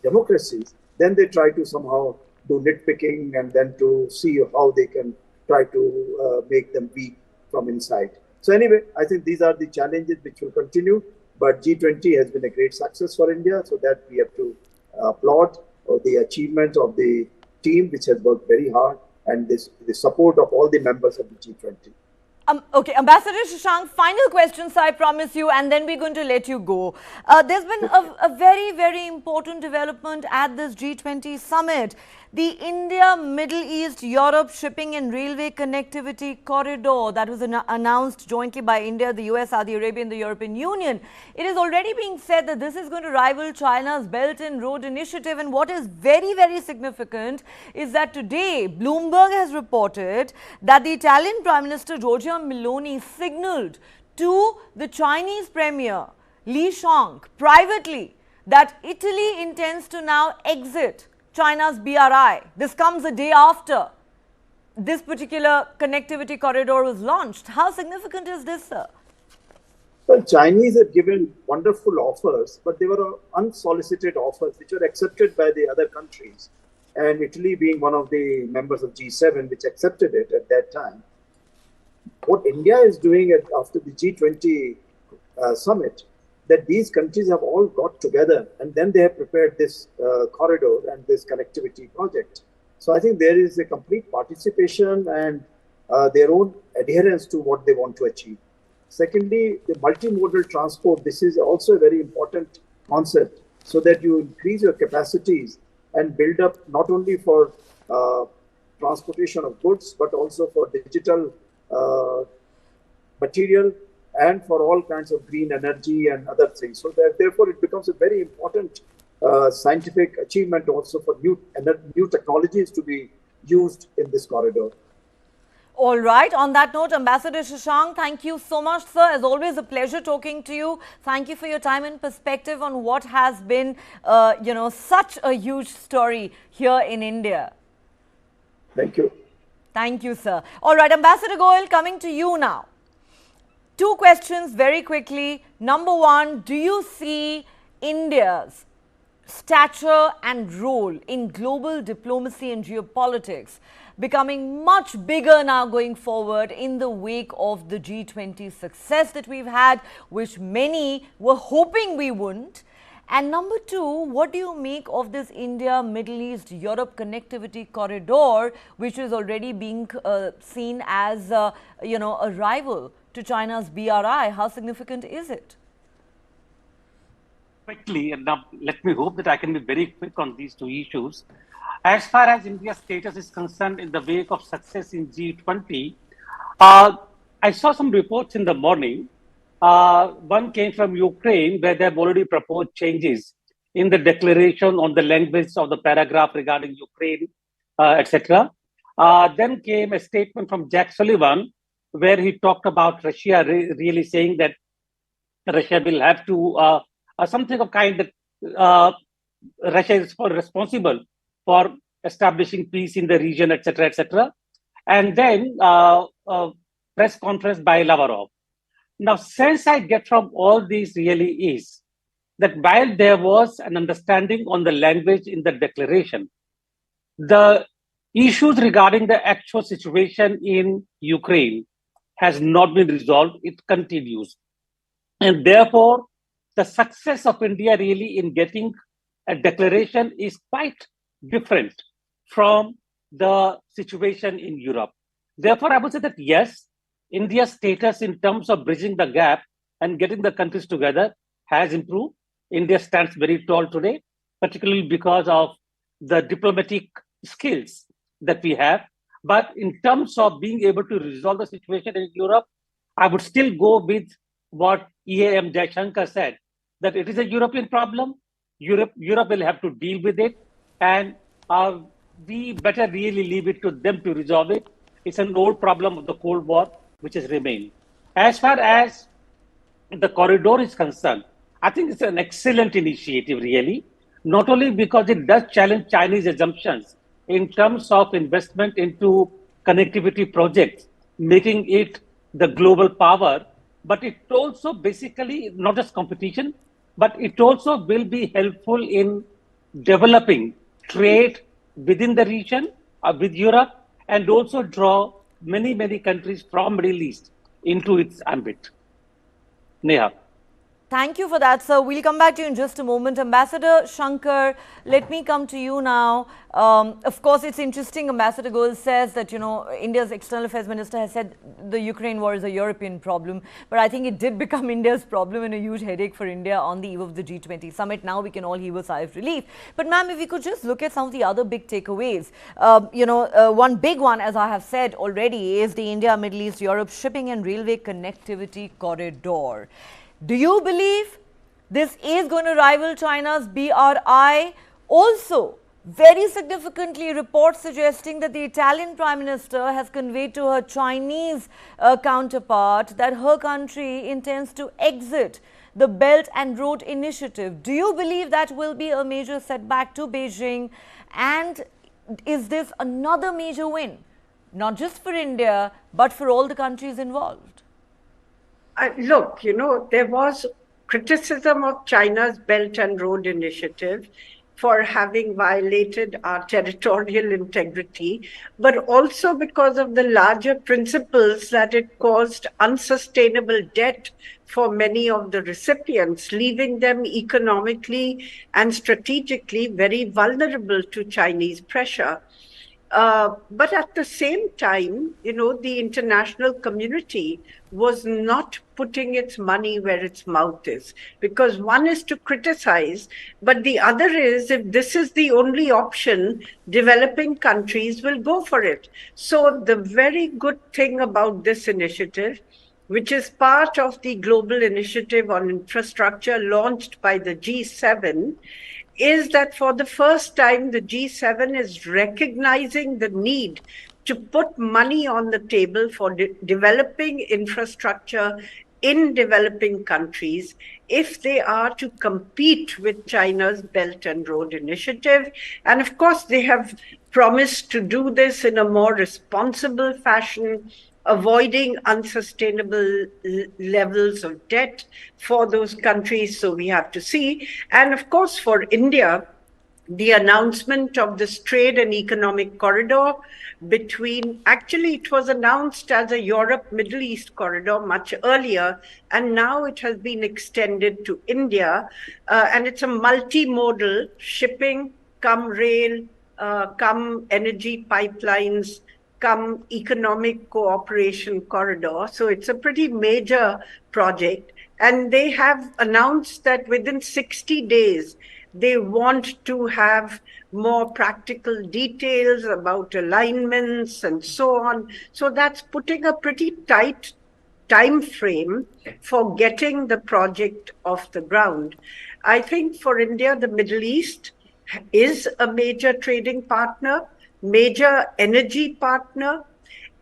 democracies, then they try to somehow do nitpicking and then to see how they can try to make them weak from inside. So anyway, I think these are the challenges which will continue, but G20 has been a great success for India, so that we have to applaud the achievement of the team which has worked very hard, and the support of all the members of the G20. Okay, Ambassador Shashank, final questions, I promise you, and then we're going to let you go. There's been a very, very important development at this G20 summit. The India, Middle East, Europe shipping and railway connectivity corridor that was announced jointly by India, the US, Saudi Arabia and the European Union. It is already being said that this is going to rival China's Belt and Road Initiative, and what is very, very significant is that today Bloomberg has reported that the Italian Prime Minister Giorgia Meloni signaled to the Chinese Premier Li Qiang privately that Italy intends to now exit China's BRI. This comes a day after this particular connectivity corridor was launched. How significant is this, sir? Well, Chinese have given wonderful offers, but they were unsolicited offers which were accepted by the other countries. And Italy being one of the members of G7, which accepted it at that time. What India is doing after the G20 summit, that these countries have all got together and then they have prepared this corridor and this connectivity project. So I think there is a complete participation and their own adherence to what they want to achieve. Secondly, the multimodal transport, this is also a very important concept, so that you increase your capacities and build up not only for transportation of goods, but also for digital material and for all kinds of green energy and other things. So therefore, it becomes a very important scientific achievement also for new technologies to be used in this corridor. All right. On that note, Ambassador Shashank, thank you so much, sir. As always, a pleasure talking to you. Thank you for your time and perspective on what has been, such a huge story here in India. Thank you. Thank you, sir. All right, Ambassador Goyal, coming to you now. Two questions very quickly. Number one, do you see India's stature and role in global diplomacy and geopolitics becoming much bigger now going forward in the wake of the G20 success that we've had, which many were hoping we wouldn't? And number two, what do you make of this India, Middle East, Europe connectivity corridor, which is already being seen as, a rival to China's BRI? How significant is it? Quickly, and now let me hope that I can be very quick on these two issues. As far as India's status is concerned in the wake of success in G20, I saw some reports in the morning. One came from Ukraine, where they have already proposed changes in the declaration on the language of the paragraph regarding Ukraine, etc. Then came a statement from Jack Sullivan, where he talked about Russia really saying that Russia will have to something of kind that Russia is responsible for establishing peace in the region, etc., etc. And then press conference by Lavrov. Now, sense I get from all these really is that while there was an understanding on the language in the declaration, the issues regarding the actual situation in Ukraine has not been resolved. It continues. And therefore, the success of India really in getting a declaration is quite different from the situation in Europe. Therefore, I would say that yes, India's status in terms of bridging the gap and getting the countries together has improved. India stands very tall today, particularly because of the diplomatic skills that we have. But in terms of being able to resolve the situation in Europe, I would still go with what EAM Jaishankar said, that it is a European problem. Europe will have to deal with it, and we better really leave it to them to resolve it. It's an old problem of the Cold War, which has remained. As far as the corridor is concerned, I think it's an excellent initiative, really, not only because it does challenge Chinese assumptions in terms of investment into connectivity projects, making it the global power, but it also basically not just competition, but it also will be helpful in developing trade within the region, with Europe, and also draw many countries from Middle East into its ambit. Neha. Thank you for that, sir. We'll come back to you in just a moment. Ambassador Shankar, let me come to you now. Of course, it's interesting. Ambassador Goel says that, India's External Affairs Minister has said the Ukraine war is a European problem. But I think it did become India's problem and a huge headache for India on the eve of the G20 summit. Now we can all heave a sigh of relief. But ma'am, if we could just look at some of the other big takeaways. One big one, as I have said already, is the India, Middle East, Europe shipping and railway connectivity corridor. Do you believe this is going to rival China's BRI? Also, very significantly, reports suggesting that the Italian Prime Minister has conveyed to her Chinese counterpart that her country intends to exit the Belt and Road Initiative. Do you believe that will be a major setback to Beijing? And is this another major win, not just for India, but for all the countries involved? Look, there was criticism of China's Belt and Road Initiative for having violated our territorial integrity, but also because of the larger principles that it caused unsustainable debt for many of the recipients, leaving them economically and strategically very vulnerable to Chinese pressure. But at the same time, the international community was not putting its money where its mouth is, because one is to criticize, but the other is, if this is the only option, developing countries will go for it. So the very good thing about this initiative, which is part of the global initiative on infrastructure launched by the G7, is that for the first time, the G7 is recognizing the need to put money on the table for developing infrastructure in developing countries if they are to compete with China's Belt and Road Initiative. And of course, they have promised to do this in a more responsible fashion, avoiding unsustainable levels of debt for those countries. So we have to see. And of course, for India, the announcement of this trade and economic corridor between, actually it was announced as a Europe-Middle East corridor much earlier, and now it has been extended to India, and it's a multimodal shipping, come rail, come energy pipelines, come economic cooperation corridor. So it's a pretty major project, and they have announced that within 60 days, they want to have more practical details about alignments and so on. So that's putting a pretty tight time frame for getting the project off the ground. I think for India, the Middle East is a major trading partner, major energy partner,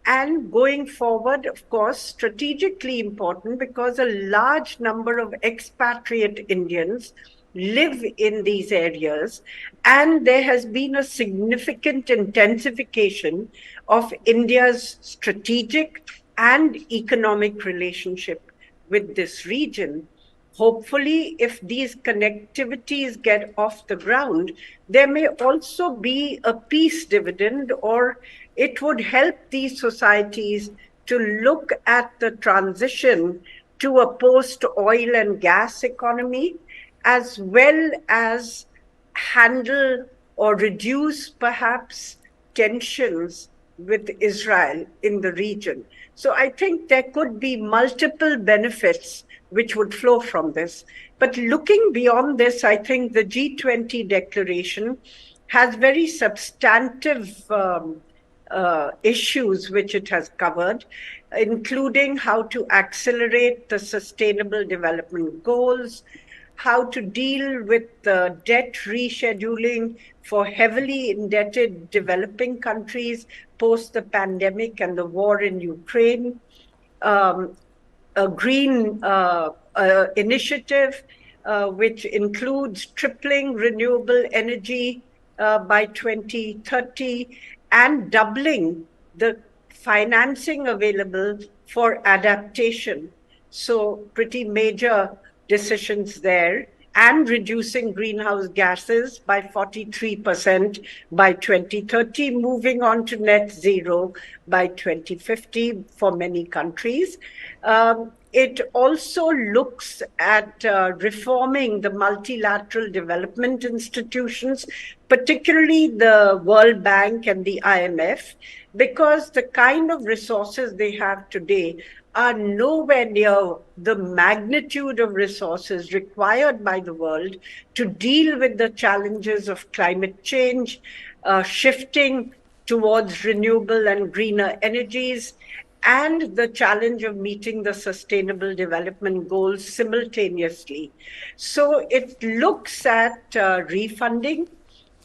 and going forward, of course, strategically important because a large number of expatriate Indians live in these areas, and there has been a significant intensification of India's strategic and economic relationship with this region. Hopefully, if these connectivities get off the ground, there may also be a peace dividend, or it would help these societies to look at the transition to a post-oil and gas economy, as well as handle or reduce perhaps tensions with Israel in the region. So I think there could be multiple benefits which would flow from this. But looking beyond this, I think the G20 declaration has very substantive issues which it has covered, including how to accelerate the Sustainable Development Goals, how to deal with the debt rescheduling for heavily indebted developing countries post the pandemic and the war in Ukraine, a green initiative which includes tripling renewable energy by 2030 and doubling the financing available for adaptation. So pretty major decisions there, and reducing greenhouse gases by 43% by 2030, moving on to net zero by 2050 for many countries. It also looks at reforming the multilateral development institutions, particularly the World Bank and the IMF, because the kind of resources they have today are nowhere near the magnitude of resources required by the world to deal with the challenges of climate change, shifting towards renewable and greener energies, and the challenge of meeting the Sustainable Development Goals simultaneously. So it looks at refunding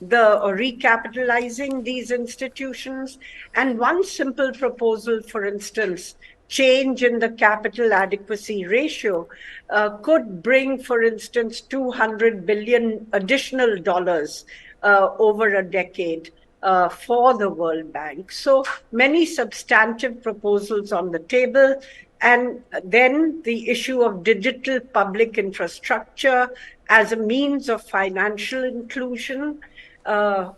or recapitalizing these institutions. And one simple proposal, for instance, change in the capital adequacy ratio could bring, for instance, $200 billion additional dollars over a decade for the World Bank. So many substantive proposals on the table. And then the issue of digital public infrastructure as a means of financial inclusion,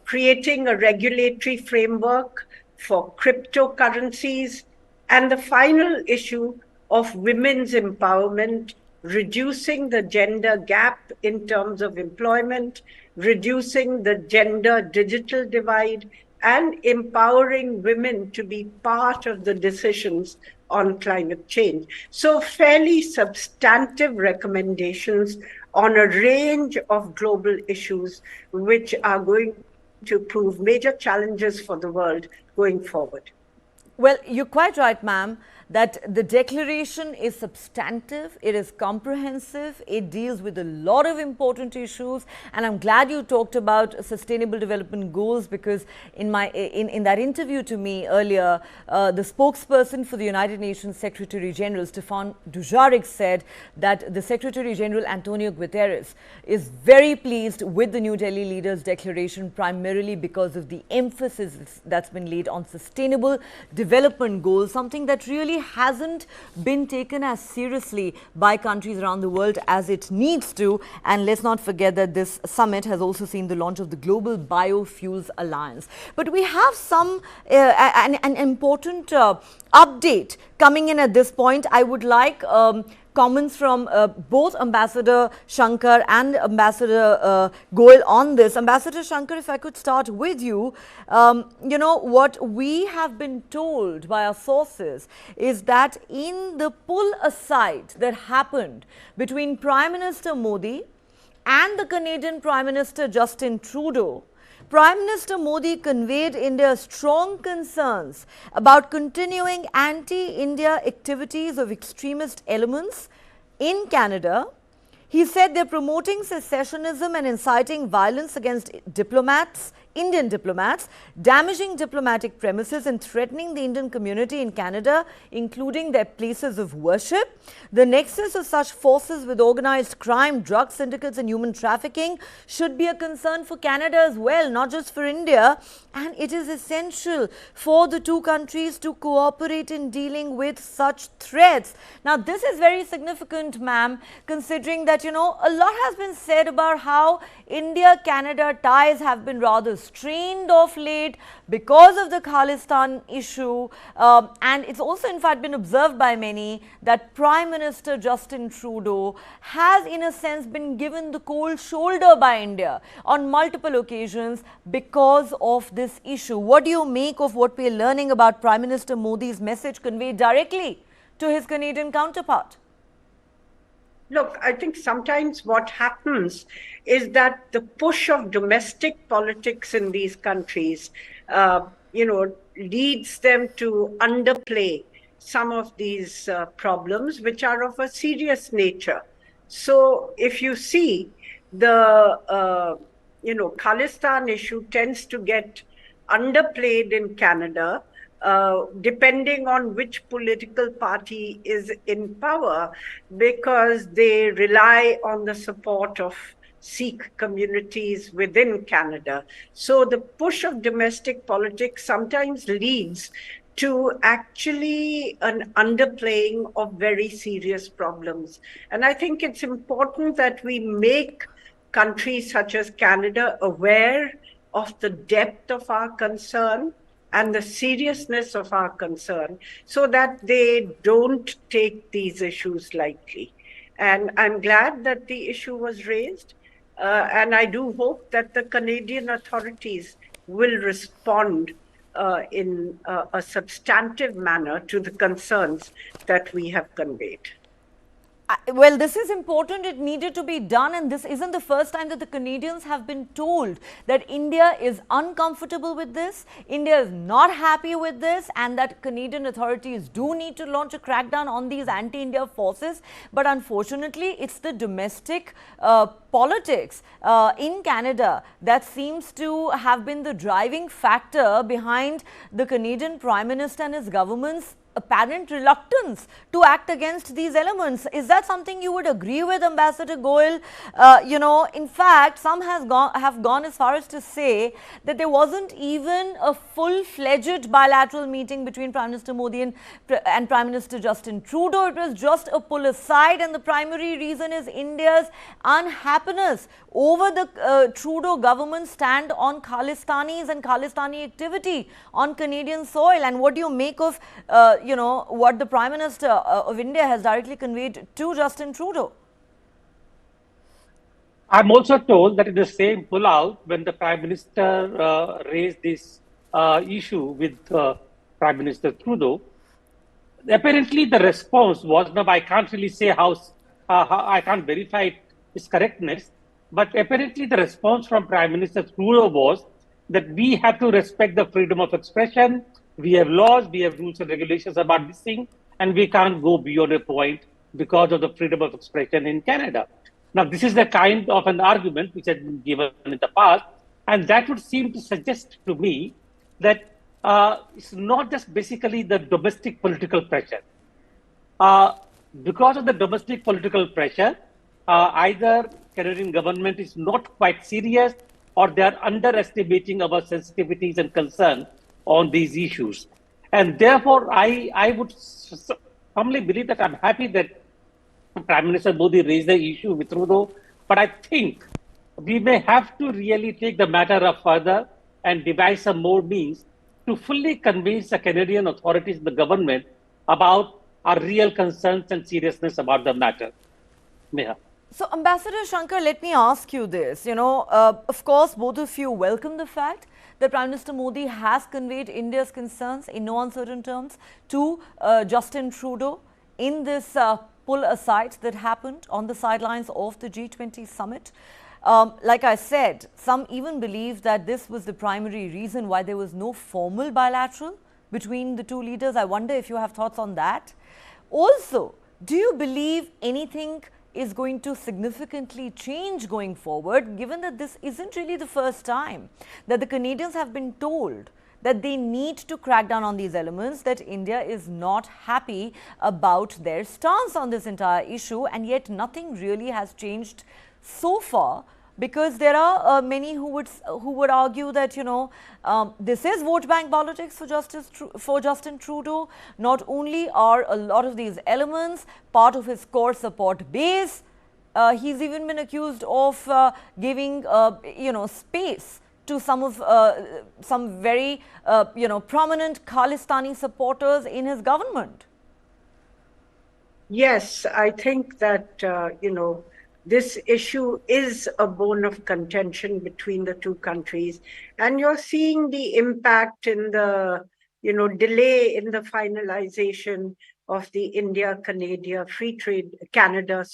creating a regulatory framework for cryptocurrencies, and the final issue of women's empowerment, reducing the gender gap in terms of employment, reducing the gender digital divide, and empowering women to be part of the decisions on climate change. So fairly substantive recommendations on a range of global issues, which are going to prove major challenges for the world going forward. Well, you're quite right, ma'am, that the declaration is substantive, it is comprehensive, it deals with a lot of important issues, and I'm glad you talked about Sustainable Development Goals, because in that interview to me earlier, the spokesperson for the United Nations Secretary General, Stefan Dujarric, said that the Secretary General Antonio Guterres is very pleased with the New Delhi leaders' declaration, primarily because of the emphasis that's been laid on Sustainable Development Goals, something that really hasn't been taken as seriously by countries around the world as it needs to. And let's not forget that this summit has also seen the launch of the Global Biofuels Alliance. But we have some an important update coming in at this point. I would like comments from both Ambassador Shankar and Ambassador Goel on this. Ambassador Shankar, if I could start with you, you know, what we have been told by our sources is that in the pull aside that happened between Prime Minister Modi and the Canadian Prime Minister Justin Trudeau, Prime Minister Modi conveyed India's strong concerns about continuing anti-India activities of extremist elements in Canada. He said they're promoting secessionism and inciting violence against diplomats, Indian diplomats, damaging diplomatic premises and threatening the Indian community in Canada, including their places of worship. The nexus of such forces with organized crime, drug syndicates and human trafficking should be a concern for Canada as well, not just for India. And it is essential for the two countries to cooperate in dealing with such threats. Now, this is very significant, ma'am, considering that, you know, a lot has been said about how India-Canada ties have been rather strained of late because of the Khalistan issue. And it's also, in fact, been observed by many that Prime Minister Justin Trudeau has, in a sense, been given the cold shoulder by India on multiple occasions because of this issue. What do you make of what we are learning about Prime Minister Modi's message conveyed directly to his Canadian counterpart? Look, I think sometimes what happens is that the push of domestic politics in these countries, you know, leads them to underplay some of these problems, which are of a serious nature. So if you see the, you know, Khalistan issue tends to get underplayed in Canada, depending on which political party is in power, because they rely on the support of Sikh communities within Canada. So the push of domestic politics sometimes leads to actually an underplaying of very serious problems. And I think it's important that we make countries such as Canada aware of the depth of our concern and the seriousness of our concern, so that they don't take these issues lightly. And I'm glad that the issue was raised, and I do hope that the Canadian authorities will respond in a substantive manner to the concerns that we have conveyed. Well, this is important. It needed to be done, and this isn't the first time that the Canadians have been told that India is uncomfortable with this, India is not happy with this, and that Canadian authorities do need to launch a crackdown on these anti-India forces. But unfortunately, it's the domestic politics in Canada that seems to have been the driving factor behind the Canadian Prime Minister and his government's apparent reluctance to act against these elements. Is that something you would agree with, Ambassador Goel? You know, in fact, some have gone as far as to say that there wasn't even a full-fledged bilateral meeting between Prime Minister Modi and Prime Minister Justin Trudeau. It was just a pull aside, and the primary reason is India's unhappiness over the Trudeau government's stand on Khalistanis and Khalistani activity on Canadian soil. And what do you make of you know, what the Prime Minister of India has directly conveyed to Justin Trudeau? I'm also told that in the same pullout, when the Prime Minister raised this issue with Prime Minister Trudeau, apparently the response was, now I can't really say how I can't verify its correctness, but apparently the response from Prime Minister Trudeau was that we have to respect the freedom of expression. We have laws, we have rules and regulations about this thing, and we can't go beyond a point because of the freedom of expression in Canada. Now, this is the kind of an argument which has been given in the past, and that would seem to suggest to me that it's not just basically the domestic political pressure. Because of the domestic political pressure, either Canadian government is not quite serious, or they are underestimating our sensitivities and concerns on these issues. And therefore, I would firmly believe that I'm happy that Prime Minister Modi raised the issue with Trudeau, but I think we may have to really take the matter up further and devise some more means to fully convince the Canadian authorities and the government about our real concerns and seriousness about the matter. Neha. So, Ambassador Shankar, let me ask you this. Of course, both of you welcome the fact that Prime Minister Modi has conveyed India's concerns in no uncertain terms to Justin Trudeau in this pull aside that happened on the sidelines of the G20 summit. Like I said, some even believe that this was the primary reason why there was no formal bilateral between the two leaders. I wonder if you have thoughts on that. Also, do you believe anything is going to significantly change going forward, given that this isn't really the first time that the Canadians have been told that they need to crack down on these elements, that India is not happy about their stance on this entire issue, and yet nothing really has changed so far? Because there are many who would argue that this is vote bank politics for Justin Trudeau. Not only are a lot of these elements part of his core support base, he's even been accused of giving space to some very prominent Khalistani supporters in his government. Yes, I think that this issue is a bone of contention between the two countries, and you're seeing the impact in the delay in the finalization of the Canada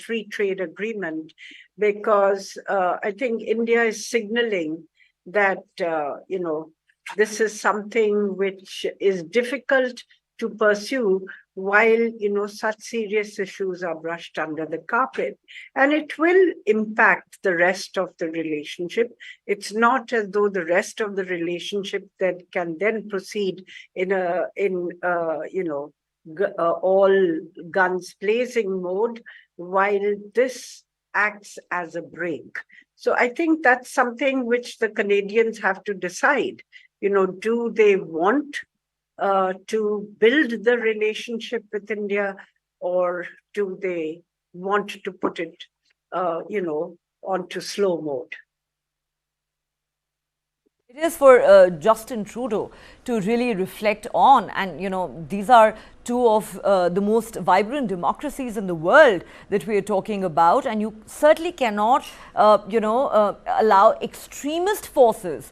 free trade agreement, because I think India is signaling that this is something which is difficult to pursue while such serious issues are brushed under the carpet, and it will impact the rest of the relationship. It's not as though the rest of the relationship that can then proceed in all guns blazing mode, while this acts as a break. So I think that's something which the Canadians have to decide. Do they want to build the relationship with India, or do they want to put it, onto slow mode? It is for Justin Trudeau to really reflect on, and these are two of the most vibrant democracies in the world that we are talking about, and you certainly cannot allow extremist forces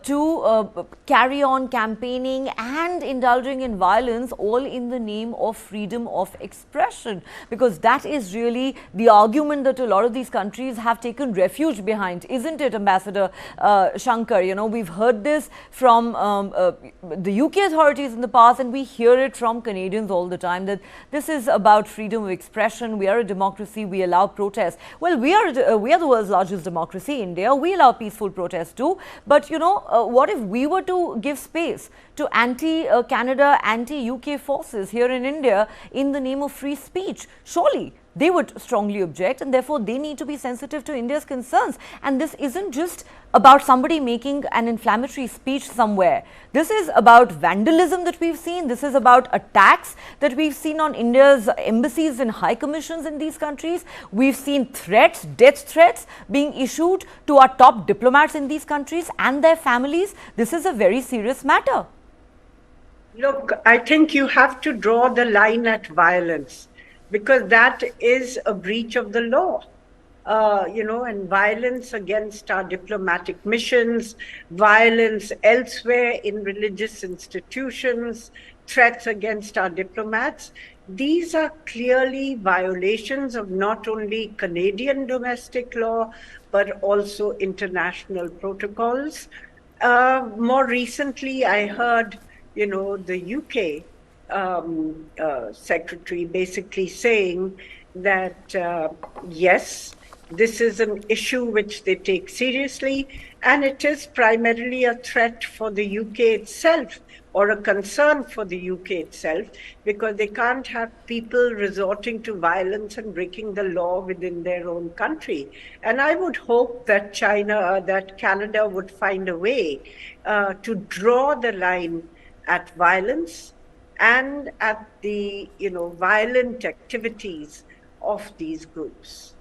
to carry on campaigning and indulging in violence, all in the name of freedom of expression, because that is really the argument that a lot of these countries have taken refuge behind, isn't it, Ambassador Shankar? We've heard this from the UK authorities in the past, and we hear it from Canadians all the time, that this is about freedom of expression. We are a democracy, we allow protest. Well, we are the world's largest democracy, India. We allow peaceful protest too. But what if we were to give space to anti-Canada, anti-UK forces here in India in the name of free speech? Surely they would strongly object, and therefore they need to be sensitive to India's concerns. And this isn't just about somebody making an inflammatory speech somewhere. This is about vandalism that we've seen. This is about attacks that we've seen on India's embassies and high commissions in these countries. We've seen threats, death threats being issued to our top diplomats in these countries and their families. This is a very serious matter. Look, I think you have to draw the line at violence, because that is a breach of the law. And violence against our diplomatic missions, violence elsewhere in religious institutions, threats against our diplomats. These are clearly violations of not only Canadian domestic law, but also international protocols. More recently, I heard, the UK secretary basically saying that, yes, this is an issue which they take seriously, and it is primarily a threat for the UK itself, or a concern for the UK itself, because they can't have people resorting to violence and breaking the law within their own country. And I would hope that Canada would find a way to draw the line at violence and at the, violent activities of these groups.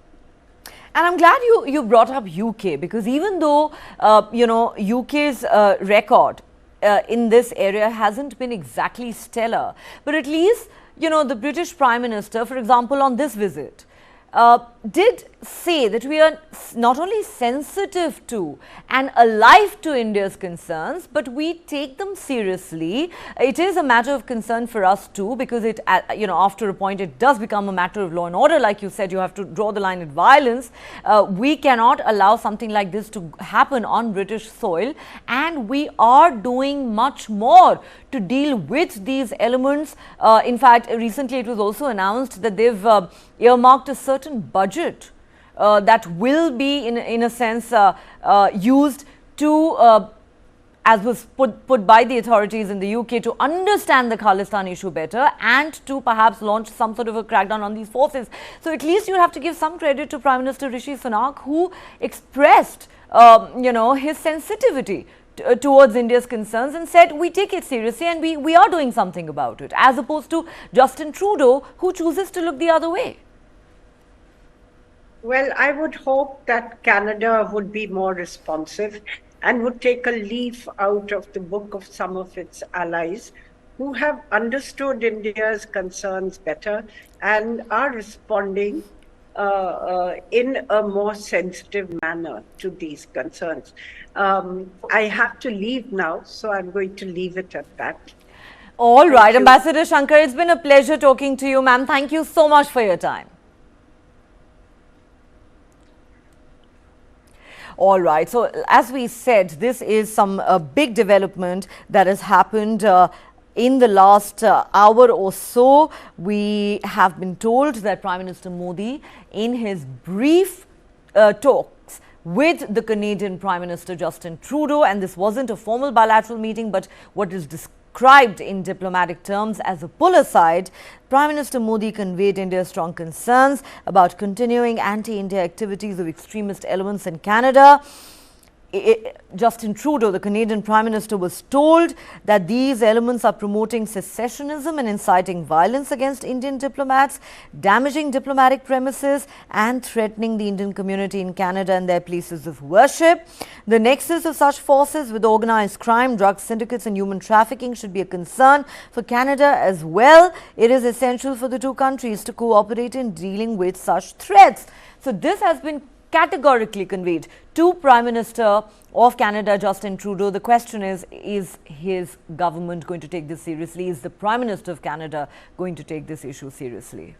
And I'm glad you brought up UK, because even though, UK's record in this area hasn't been exactly stellar, but at least, the British Prime Minister, for example, on this visit, did say that we are not only sensitive to and alive to India's concerns, but we take them seriously. It is a matter of concern for us too, because it, after a point, it does become a matter of law and order. Like you said, you have to draw the line at violence. We cannot allow something like this to happen on British soil, and we are doing much more to deal with these elements. In fact, recently it was also announced that they've earmarked a certain budget that will be, in a sense, used to, as was put by the authorities in the UK, to understand the Khalistan issue better and to perhaps launch some sort of a crackdown on these forces. So at least you have to give some credit to Prime Minister Rishi Sunak, who expressed, his sensitivity towards India's concerns and said, we take it seriously and we are doing something about it, as opposed to Justin Trudeau, who chooses to look the other way. Well, I would hope that Canada would be more responsive and would take a leaf out of the book of some of its allies who have understood India's concerns better and are responding in a more sensitive manner to these concerns. I have to leave now, so I'm going to leave it at that. All right, Ambassador Shankar, it's been a pleasure talking to you, ma'am. Thank you so much for your time. All right. So, as we said, this is some big development that has happened in the last hour or so. We have been told that Prime Minister Modi, in his brief talks with the Canadian Prime Minister Justin Trudeau, and this wasn't a formal bilateral meeting, but what is described in diplomatic terms as a pull aside, Prime Minister Modi conveyed India's strong concerns about continuing anti-India activities of extremist elements in Canada. Justin Trudeau, the Canadian Prime Minister, was told that these elements are promoting secessionism and inciting violence against Indian diplomats, damaging diplomatic premises and threatening the Indian community in Canada and their places of worship. The nexus of such forces with organized crime, drug syndicates and human trafficking should be a concern for Canada as well. It is essential for the two countries to cooperate in dealing with such threats. So this has been categorically conveyed to Prime Minister of Canada, Justin Trudeau. The question is his government going to take this seriously? Is the Prime Minister of Canada going to take this issue seriously?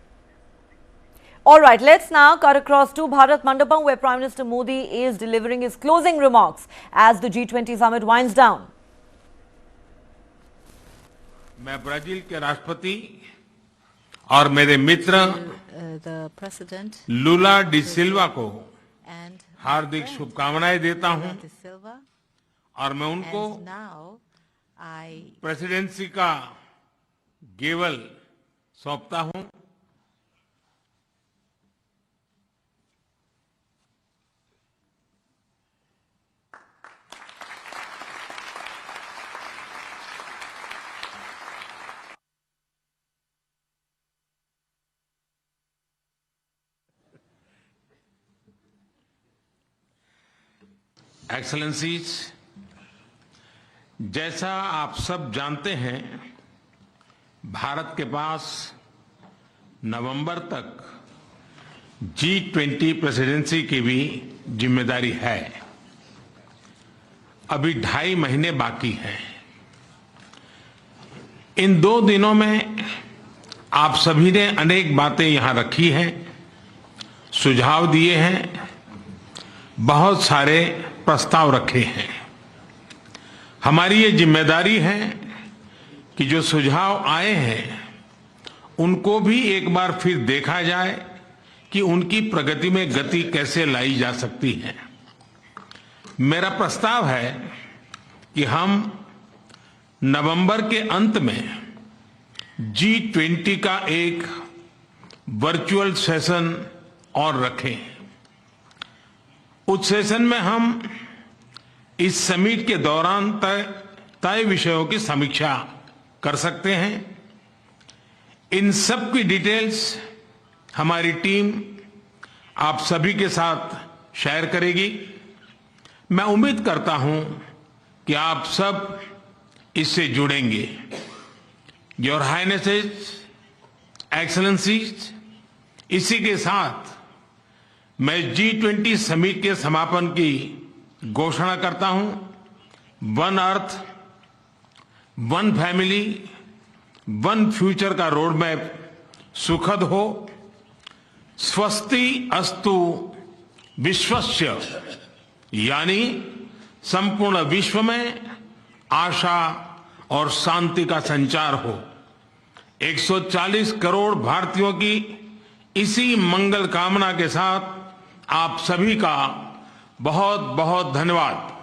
All right, let's now cut across to Bharat Mandapam, where Prime Minister Modi is delivering his closing remarks as the G20 summit winds down. मैं Brazil के राष्ट्रपति और मेरे मित्र the president Lula da सिल्वा को and हार्दिक शुभकामनाएं देता हूं De Silva. और मैं उनको And now I प्रेसिडेंसी का गेवल सौंपता हूं। एक्सेलेंसीज, जैसा आप सब जानते हैं, भारत के पास नवंबर तक G20 प्रेसिडेंसी की भी जिम्मेदारी है। अभी 2.5 महीने बाकी हैं। इन 2 दिनों में आप सभी ने अनेक बातें यहां रखी हैं, सुझाव दिए हैं, बहुत सारे प्रस्ताव रखे हैं। हमारी ये जिम्मेदारी है कि जो सुझाव आए हैं उनको भी एक बार फिर देखा जाए कि उनकी प्रगति में गति कैसे लाई जा सकती है। मेरा प्रस्ताव है कि हम नवंबर के अंत में G20 का एक वर्चुअल सेशन और रखें। उस सेशन में हम इस समिट के दौरान तय विषयों की समीक्षा कर सकते हैं, इन सब की डिटेल्स हमारी टीम आप सभी के साथ शेयर करेगी। मैं उम्मीद करता हूं कि आप सब इससे जुड़ेंगे। योर हाइनेसेस, एक्सेलेंसीज, इसी के साथ मैं G20 समिट के समापन की घोषणा करता हूं। One earth, one family, one future का रोड मैप सुखद हो। स्वस्ति अस्तु विश्वस्य, यानी संपूर्ण विश्व में आशा और शांति का संचार हो। 140 करोड़ भारतीयों की इसी मंगल कामना के साथ आप सभी का बहुत बहुत धन्यवाद।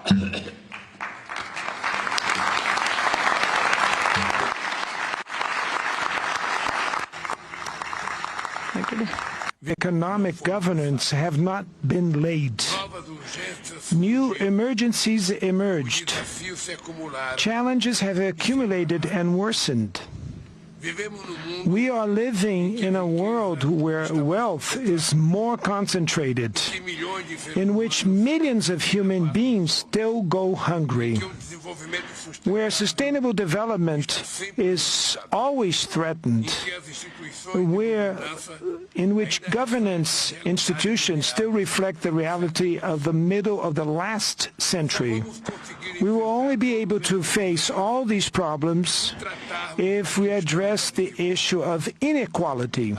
Economic governance have not been laid. New emergencies emerged. Challenges have accumulated and worsened. We are living in a world where wealth is more concentrated, in which millions of human beings still go hungry, where sustainable development is always threatened, in which governance institutions still reflect the reality of the middle of the last century. We will only be able to face all these problems if we address the issue of inequality.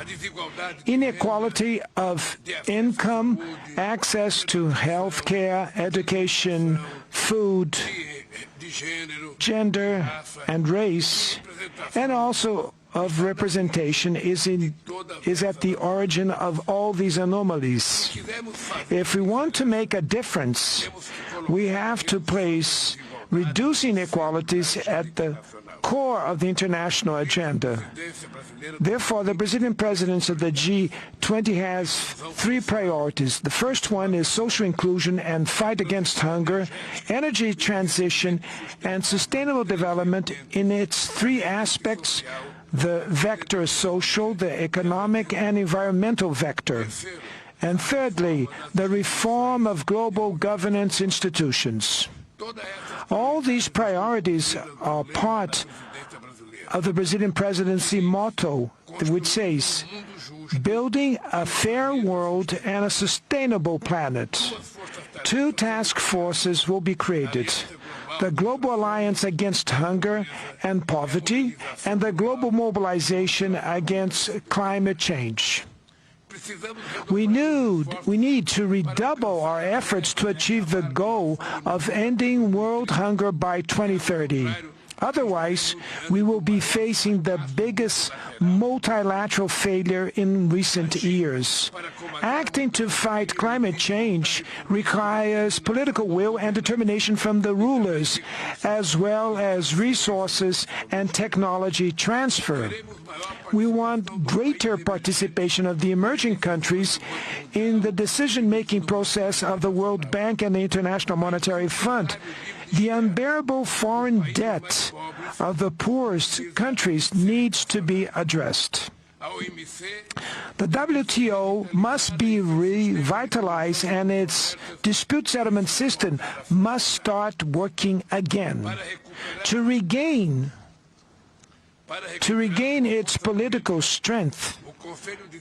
Inequality of income, access to health care, education, food, gender and race, and also of representation is at the origin of all these anomalies. If we want to make a difference, we have to place reducing inequalities at the core of the international agenda. Therefore, the Brazilian presidency of the G20 has three priorities. The first one is social inclusion and fight against hunger, energy transition, and sustainable development in its three aspects: the vector social, the economic, and environmental vector. And thirdly, the reform of global governance institutions. All these priorities are part of the Brazilian presidency motto, which says, building a fair world and a sustainable planet. Two task forces will be created: the Global Alliance Against Hunger and Poverty and the Global Mobilization Against Climate Change. We need to redouble our efforts to achieve the goal of ending world hunger by 2030. Otherwise, we will be facing the biggest multilateral failure in recent years. Acting to fight climate change requires political will and determination from the rulers, as well as resources and technology transfer. We want greater participation of the emerging countries in the decision-making process of the World Bank and the International Monetary Fund. The unbearable foreign debt of the poorest countries needs to be addressed. The WTO must be revitalized and its dispute settlement system must start working again. To regain its political strength,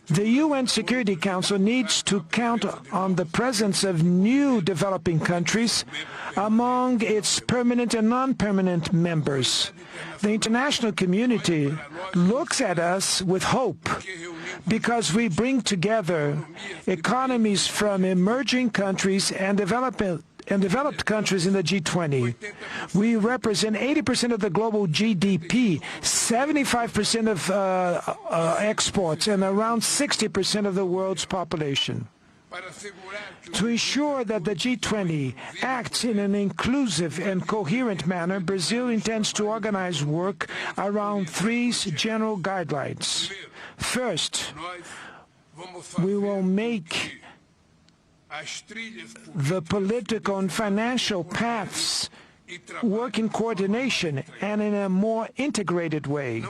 the UN Security Council needs to count on the presence of new developing countries among its permanent and non-permanent members. The international community looks at us with hope because we bring together economies from emerging countries and developed countries in the G20. We represent 80% of the global GDP, 75% of exports, and around 60% of the world's population. To ensure that the G20 acts in an inclusive and coherent manner, Brazil intends to organize work around three general guidelines. First, we will make the political and financial paths work in coordination and in a more integrated way.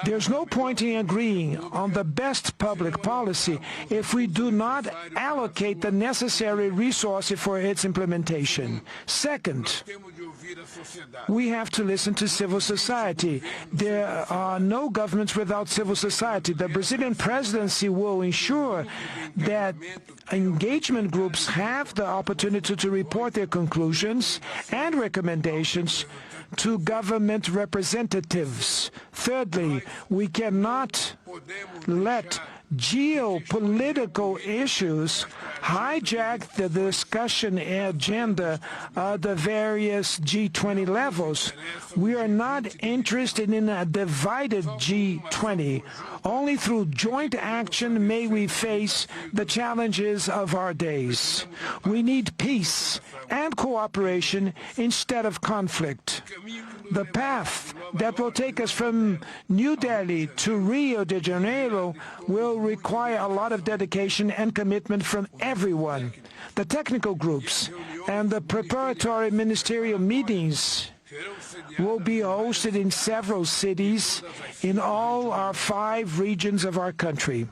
There's no point in agreeing on the best public policy if we do not allocate the necessary resources for its implementation. Second, we have to listen to civil society. There are no governments without civil society. The Brazilian presidency will ensure that engagement groups have the opportunity to report their conclusions and recommendations to government representatives. Thirdly, we cannot let geopolitical issues hijack the discussion agenda of the various G20 levels. We are not interested in a divided G20. Only through joint action may we face the challenges of our days. We need peace and cooperation instead of conflict. The path that will take us from New Delhi to Rio de Janeiro will require a lot of dedication and commitment from everyone. The technical groups and the preparatory ministerial meetings will be hosted in several cities in all our 5 regions of our country.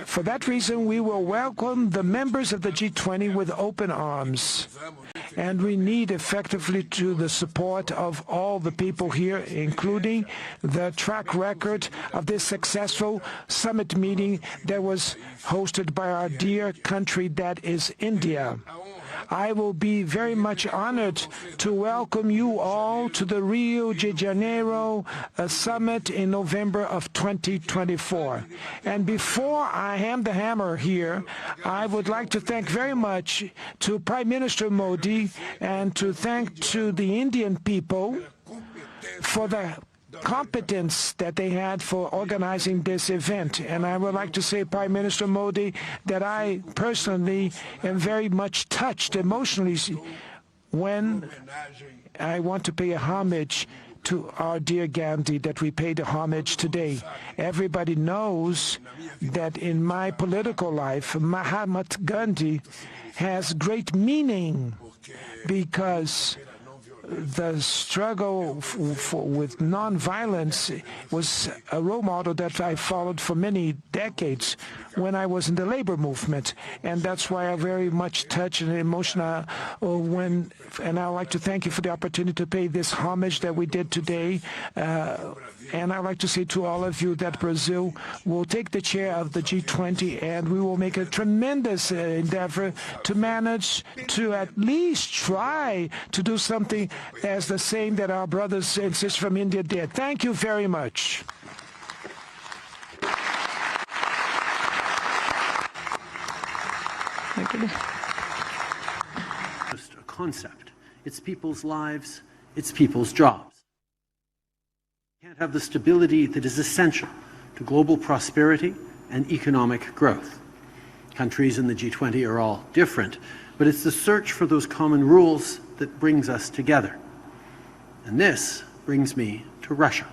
For that reason, we will welcome the members of the G20 with open arms. And we need effectively the support of all the people here, including the track record of this successful summit meeting that was hosted by our dear country, that is India. I will be very much honored to welcome you all to the Rio de Janeiro summit in November of 2024. And before I hand the hammer here, I would like to thank very much to Prime Minister Modi and to thank to the Indian people for the competence that they had for organizing this event. And I would like to say, Prime Minister Modi, that I personally am very much touched emotionally when I want to pay a homage to our dear Gandhi, that we paid a homage today. Everybody knows that in my political life, Mahatma Gandhi has great meaning because the struggle with non-violence was a role model that I followed for many decades when I was in the labor movement. And that's why I'm very much touched and emotional and I'd like to thank you for the opportunity to pay this homage that we did today. And I'd like to say to all of you that Brazil will take the chair of the G20 and we will make a tremendous endeavor to manage to at least try to do something as the same that our brothers and sisters from India did. Thank you very much. Just a concept. It's people's lives, it's people's jobs. Can't have the stability that is essential to global prosperity and economic growth. Countries in the G20 are all different, but it's the search for those common rules that brings us together. And this brings me to Russia.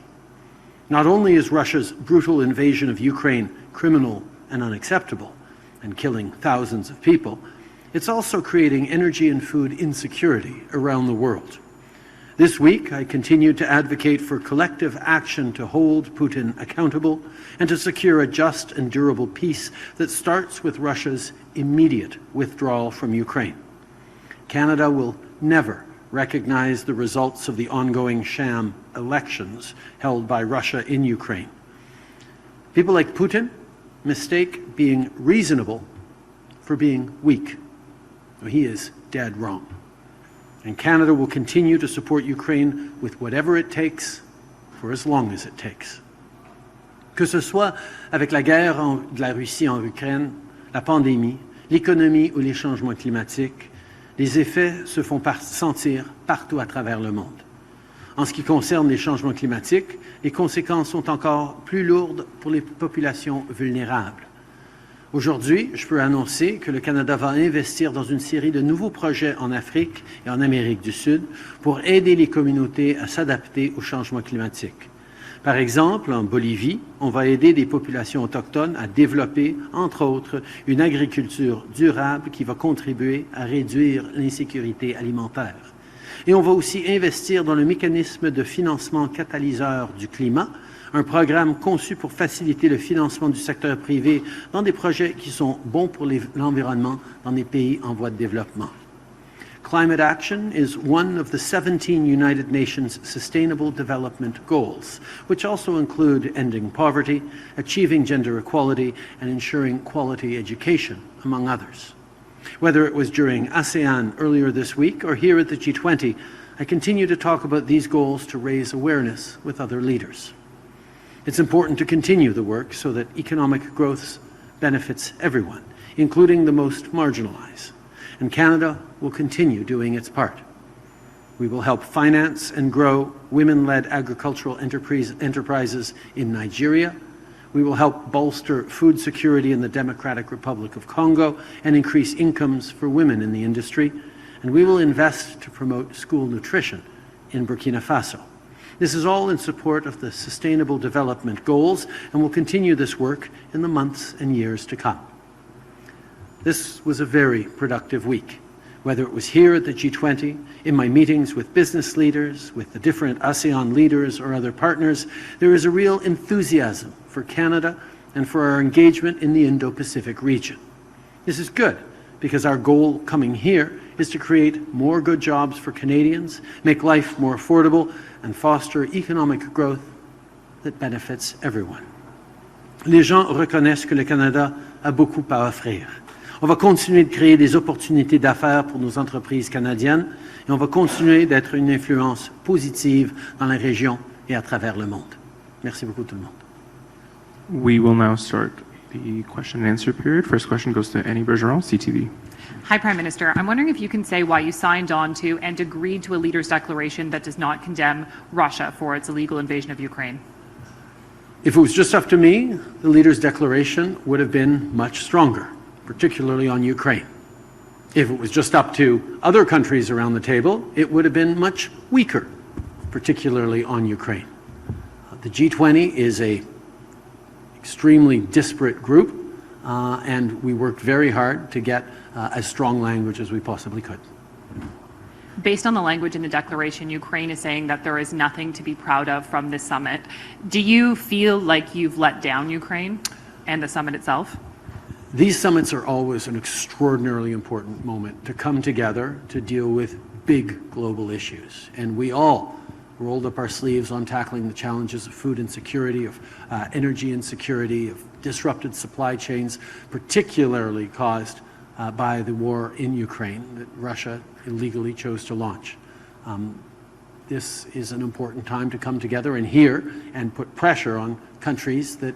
Not only is Russia's brutal invasion of Ukraine criminal and unacceptable, and killing thousands of people, it's also creating energy and food insecurity around the world. This week, I continued to advocate for collective action to hold Putin accountable and to secure a just and durable peace that starts with Russia's immediate withdrawal from Ukraine. Canada will never recognize the results of the ongoing sham elections held by Russia in Ukraine. People like Putin mistake being reasonable for being weak. He is dead wrong. And Canada will continue to support Ukraine with whatever it takes for as long as it takes. Que ce soit avec la guerre de la Russie en Ukraine, la pandémie, l'économie ou les changements climatiques, les effets se font sentir partout à travers le monde. En ce qui concerne les changements climatiques, les conséquences sont encore plus lourdes pour les populations vulnérables. Aujourd'hui, je peux annoncer que le Canada va investir dans une série de nouveaux projets en Afrique et en Amérique du Sud pour aider les communautés à s'adapter au changement climatique. Par exemple, en Bolivie, on va aider des populations autochtones à développer, entre autres, une agriculture durable qui va contribuer à réduire l'insécurité alimentaire. Et on va aussi investir dans le mécanisme de financement catalyseur du climat, un programme conçu pour faciliter le financement du secteur privé dans des projets qui sont bons pour l'environnement dans des pays en voie de développement. Climate action is one of the 17 United Nations Sustainable Development Goals, which also include ending poverty, achieving gender equality, and ensuring quality education, among others. Whether it was during ASEAN earlier this week or here at the G20, I continue to talk about these goals to raise awareness with other leaders. It's important to continue the work so that economic growth benefits everyone, including the most marginalized. And Canada will continue doing its part. We will help finance and grow women-led agricultural enterprises in Nigeria. We will help bolster food security in the Democratic Republic of Congo and increase incomes for women in the industry. And we will invest to promote school nutrition in Burkina Faso. This is all in support of the Sustainable Development Goals, and we'll continue this work in the months and years to come. This was a very productive week, whether it was here at the G20, in my meetings with business leaders, with the different ASEAN leaders or other partners. There is a real enthusiasm for Canada and for our engagement in the Indo-Pacific region. This is good because our goal coming here is to create more good jobs for Canadians, make life more affordable, and foster economic growth that benefits everyone. Les gens reconnaissent que le Canada a beaucoup à offrir. On va continuer de créer des opportunités d'affaires pour nos entreprises canadiennes et on va continuer d'être une influence positive dans la région et à travers le monde. Merci beaucoup tout le monde. We will now start the question and answer period. First question goes to Annie Bergeron, CTV. Hi, Prime Minister. I'm wondering if you can say why you signed on to and agreed to a leaders' declaration that does not condemn Russia for its illegal invasion of Ukraine. If it was just up to me, the leaders' declaration would have been much stronger, particularly on Ukraine. If it was just up to other countries around the table, it would have been much weaker, particularly on Ukraine. The G20 is an extremely disparate group, and we worked very hard to get as strong language as we possibly could. Based on the language in the declaration, Ukraine is saying that there is nothing to be proud of from this summit. Do you feel like you've let down Ukraine and the summit itself? These summits are always an extraordinarily important moment to come together to deal with big global issues. And we all rolled up our sleeves on tackling the challenges of food insecurity, of energy insecurity, of disrupted supply chains, particularly caused by the war in Ukraine that Russia illegally chose to launch. This is an important time to come together and hear and put pressure on countries that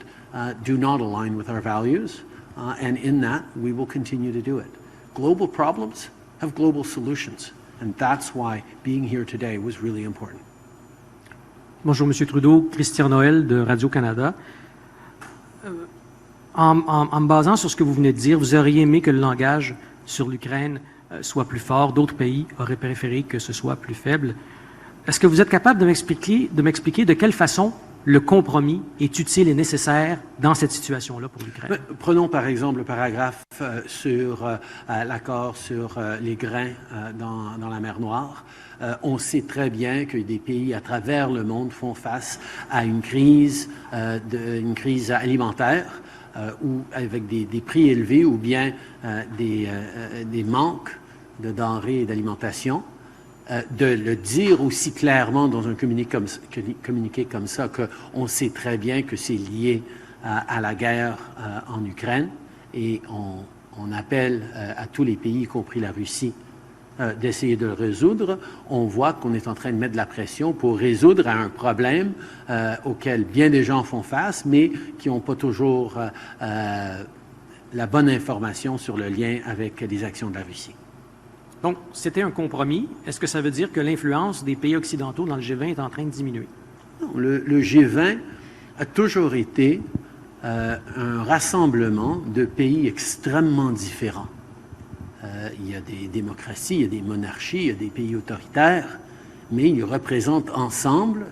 do not align with our values. And in that, we will continue to do it. Global problems have global solutions. And that's why being here today was really important. Bonjour, Monsieur Trudeau. Christian Noël de Radio-Canada. En me basant sur ce que vous venez de dire, vous auriez aimé que le langage sur l'Ukraine soit plus fort. D'autres pays auraient préféré que ce soit plus faible. Est-ce que vous êtes capable de m'expliquer de quelle façon le compromis est utile et nécessaire dans cette situation-là pour l'Ukraine? Prenons par exemple le paragraphe sur l'accord sur les grains dans la mer Noire. On sait très bien que des pays à travers le monde font face à une crise alimentaire ou avec des prix élevés ou bien des manques de denrées et d'alimentation. De le dire aussi clairement dans un communiqué comme ça qu'on sait très bien que c'est lié à la guerre en Ukraine et on appelle à tous les pays, y compris la Russie, d'essayer de le résoudre. On voit qu'on est en train de mettre de la pression pour résoudre un problème auquel bien des gens font face, mais qui n'ont pas toujours la bonne information sur le lien avec les actions de la Russie. Donc, c'était un compromis. Est-ce que ça veut dire que l'influence des pays occidentaux dans le G20 est en train de diminuer? Non, le G20 a toujours été un rassemblement de pays extrêmement différents. Il y a des démocraties, il y a des monarchies, il y a des pays autoritaires, mais ils représentent ensemble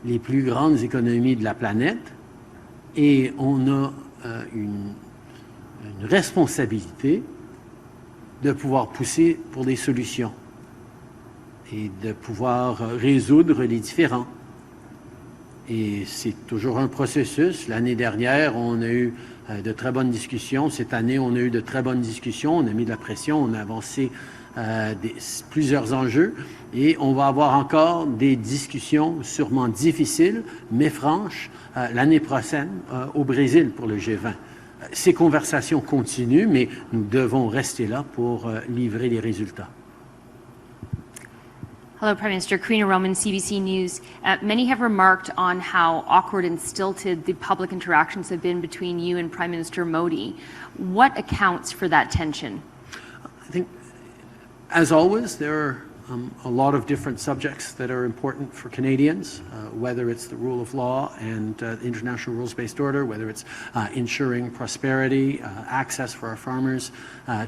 les plus grandes économies de la planète et on a une responsabilité de pouvoir pousser pour des solutions. et de pouvoir résoudre les différends. Et c'est toujours un processus. L'année dernière, on a eu de très bonnes discussions. Cette année, on a eu de très bonnes discussions. On a mis de la pression, on a avancé plusieurs enjeux. Et on va avoir encore des discussions sûrement difficiles, mais franches, l'année prochaine au Brésil pour le G20. Ces conversations continuent, mais nous devons rester là pour livrer les résultats. Hello, Prime Minister. Karina Roman, CBC News. Many have remarked on how awkward and stilted the public interactions have been between you and Prime Minister Modi. What accounts for that tension? I think, as always, there are a lot of different subjects that are important for Canadians, whether it's the rule of law and international rules-based order, whether it's ensuring prosperity, access for our farmers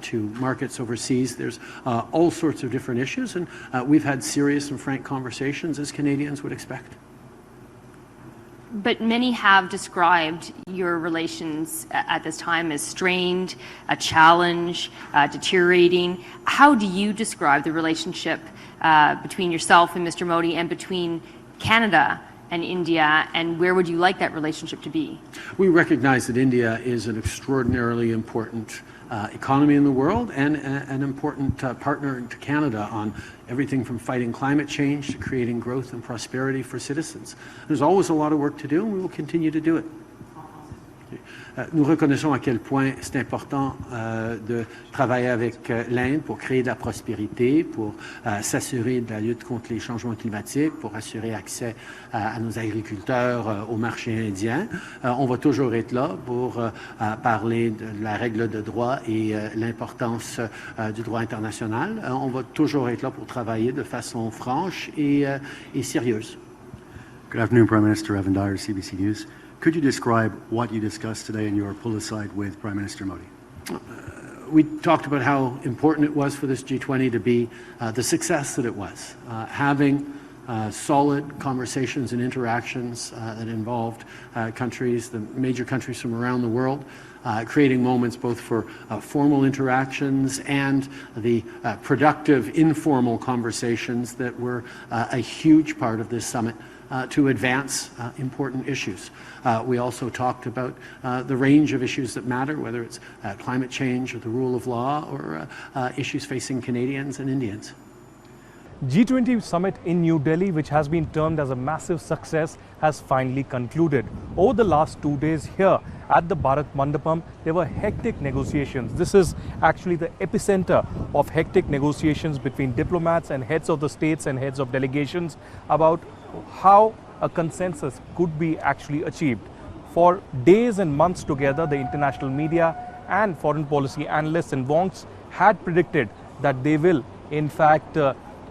to markets overseas. There's all sorts of different issues, and we've had serious and frank conversations, as Canadians would expect. But many have described your relations at this time as strained, a challenge, deteriorating. How do you describe the relationship between yourself and Mr. Modi and between Canada and India, and where would you like that relationship to be? We recognize that India is an extraordinarily important economy in the world and an important partner to Canada on everything from fighting climate change to creating growth and prosperity for citizens. There's always a lot of work to do, and we will continue to do it. Nous reconnaissons à quel point c'est important de travailler avec l'Inde pour créer de la prospérité, pour s'assurer de la lutte contre les changements climatiques, pour assurer accès à nos agriculteurs au marché indien. On va toujours être là pour parler de la règle de droit et l'importance du droit international. On va toujours être là pour travailler de façon franche et sérieuse. Good afternoon, Prime Minister. Evan Dyer, CBC News. Could you describe what you discussed today in your pull-aside with Prime Minister Modi? We talked about how important it was for this G20 to be the success that it was. Having solid conversations and interactions that involved countries, the major countries from around the world, creating moments both for formal interactions and the productive informal conversations that were a huge part of this summit to advance important issues. We also talked about the range of issues that matter, whether it's climate change or the rule of law or issues facing Canadians and Indians. G20 summit in New Delhi, which has been termed as a massive success, has finally concluded. Over the last 2 days here at the Bharat Mandapam, there were hectic negotiations. This is actually the epicenter of hectic negotiations between diplomats and heads of the states and heads of delegations about how a consensus could be actually achieved. For days and months together, the international media and foreign policy analysts and wonks had predicted that they will, in fact,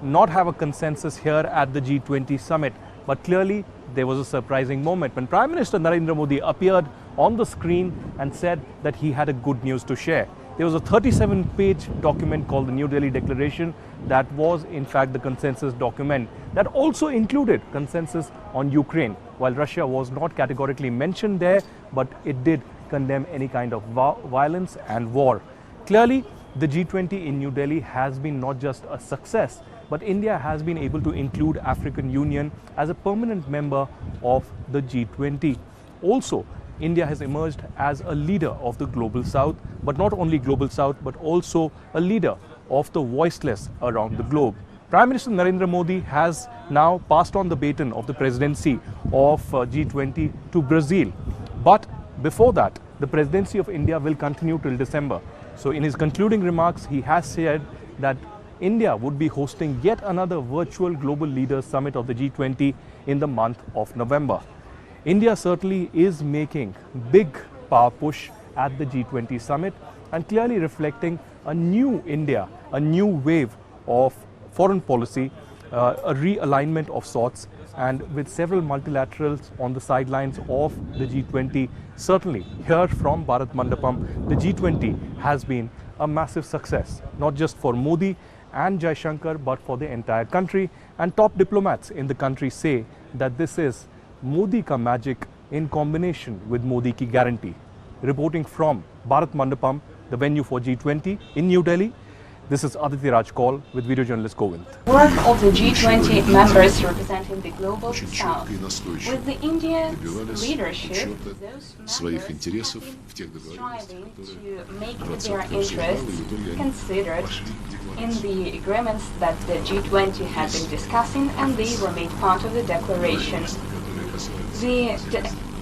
not have a consensus here at the G20 summit. But clearly, there was a surprising moment when Prime Minister Narendra Modi appeared on the screen and said that he had a good news to share. There was a 37-page document called the New Delhi Declaration that was in fact the consensus document that also included consensus on Ukraine. While Russia was not categorically mentioned there, but it did condemn any kind of violence and war. Clearly, the G20 in New Delhi has been not just a success, but India has been able to include African Union as a permanent member of the G20. Also, India has emerged as a leader of the Global South, but not only Global South, but also a leader of the voiceless around the globe. Prime Minister Narendra Modi has now passed on the baton of the presidency of G20 to Brazil. But before that, the presidency of India will continue till December. So in his concluding remarks, he has said that India would be hosting yet another virtual Global Leaders Summit of the G20 in the month of November. India certainly is making big power push at the G20 summit and clearly reflecting a new India, a new wave of foreign policy, a realignment of sorts, and with several multilaterals on the sidelines of the G20. Certainly here from Bharat Mandapam, the G20 has been a massive success, not just for Modi and Jaishankar, but for the entire country. And top diplomats in the country say that this is Modi ka magic in combination with Modi ki guarantee. Reporting from Bharat Mandapam, the venue for G20 in New Delhi, This is Aditi Raj Kaul with video journalist Govind. Work of the G20 members representing the global south. With the Indian leadership, those members have been striving to make their interests considered in the agreements that the G20 had been discussing, and they were made part of the declaration. The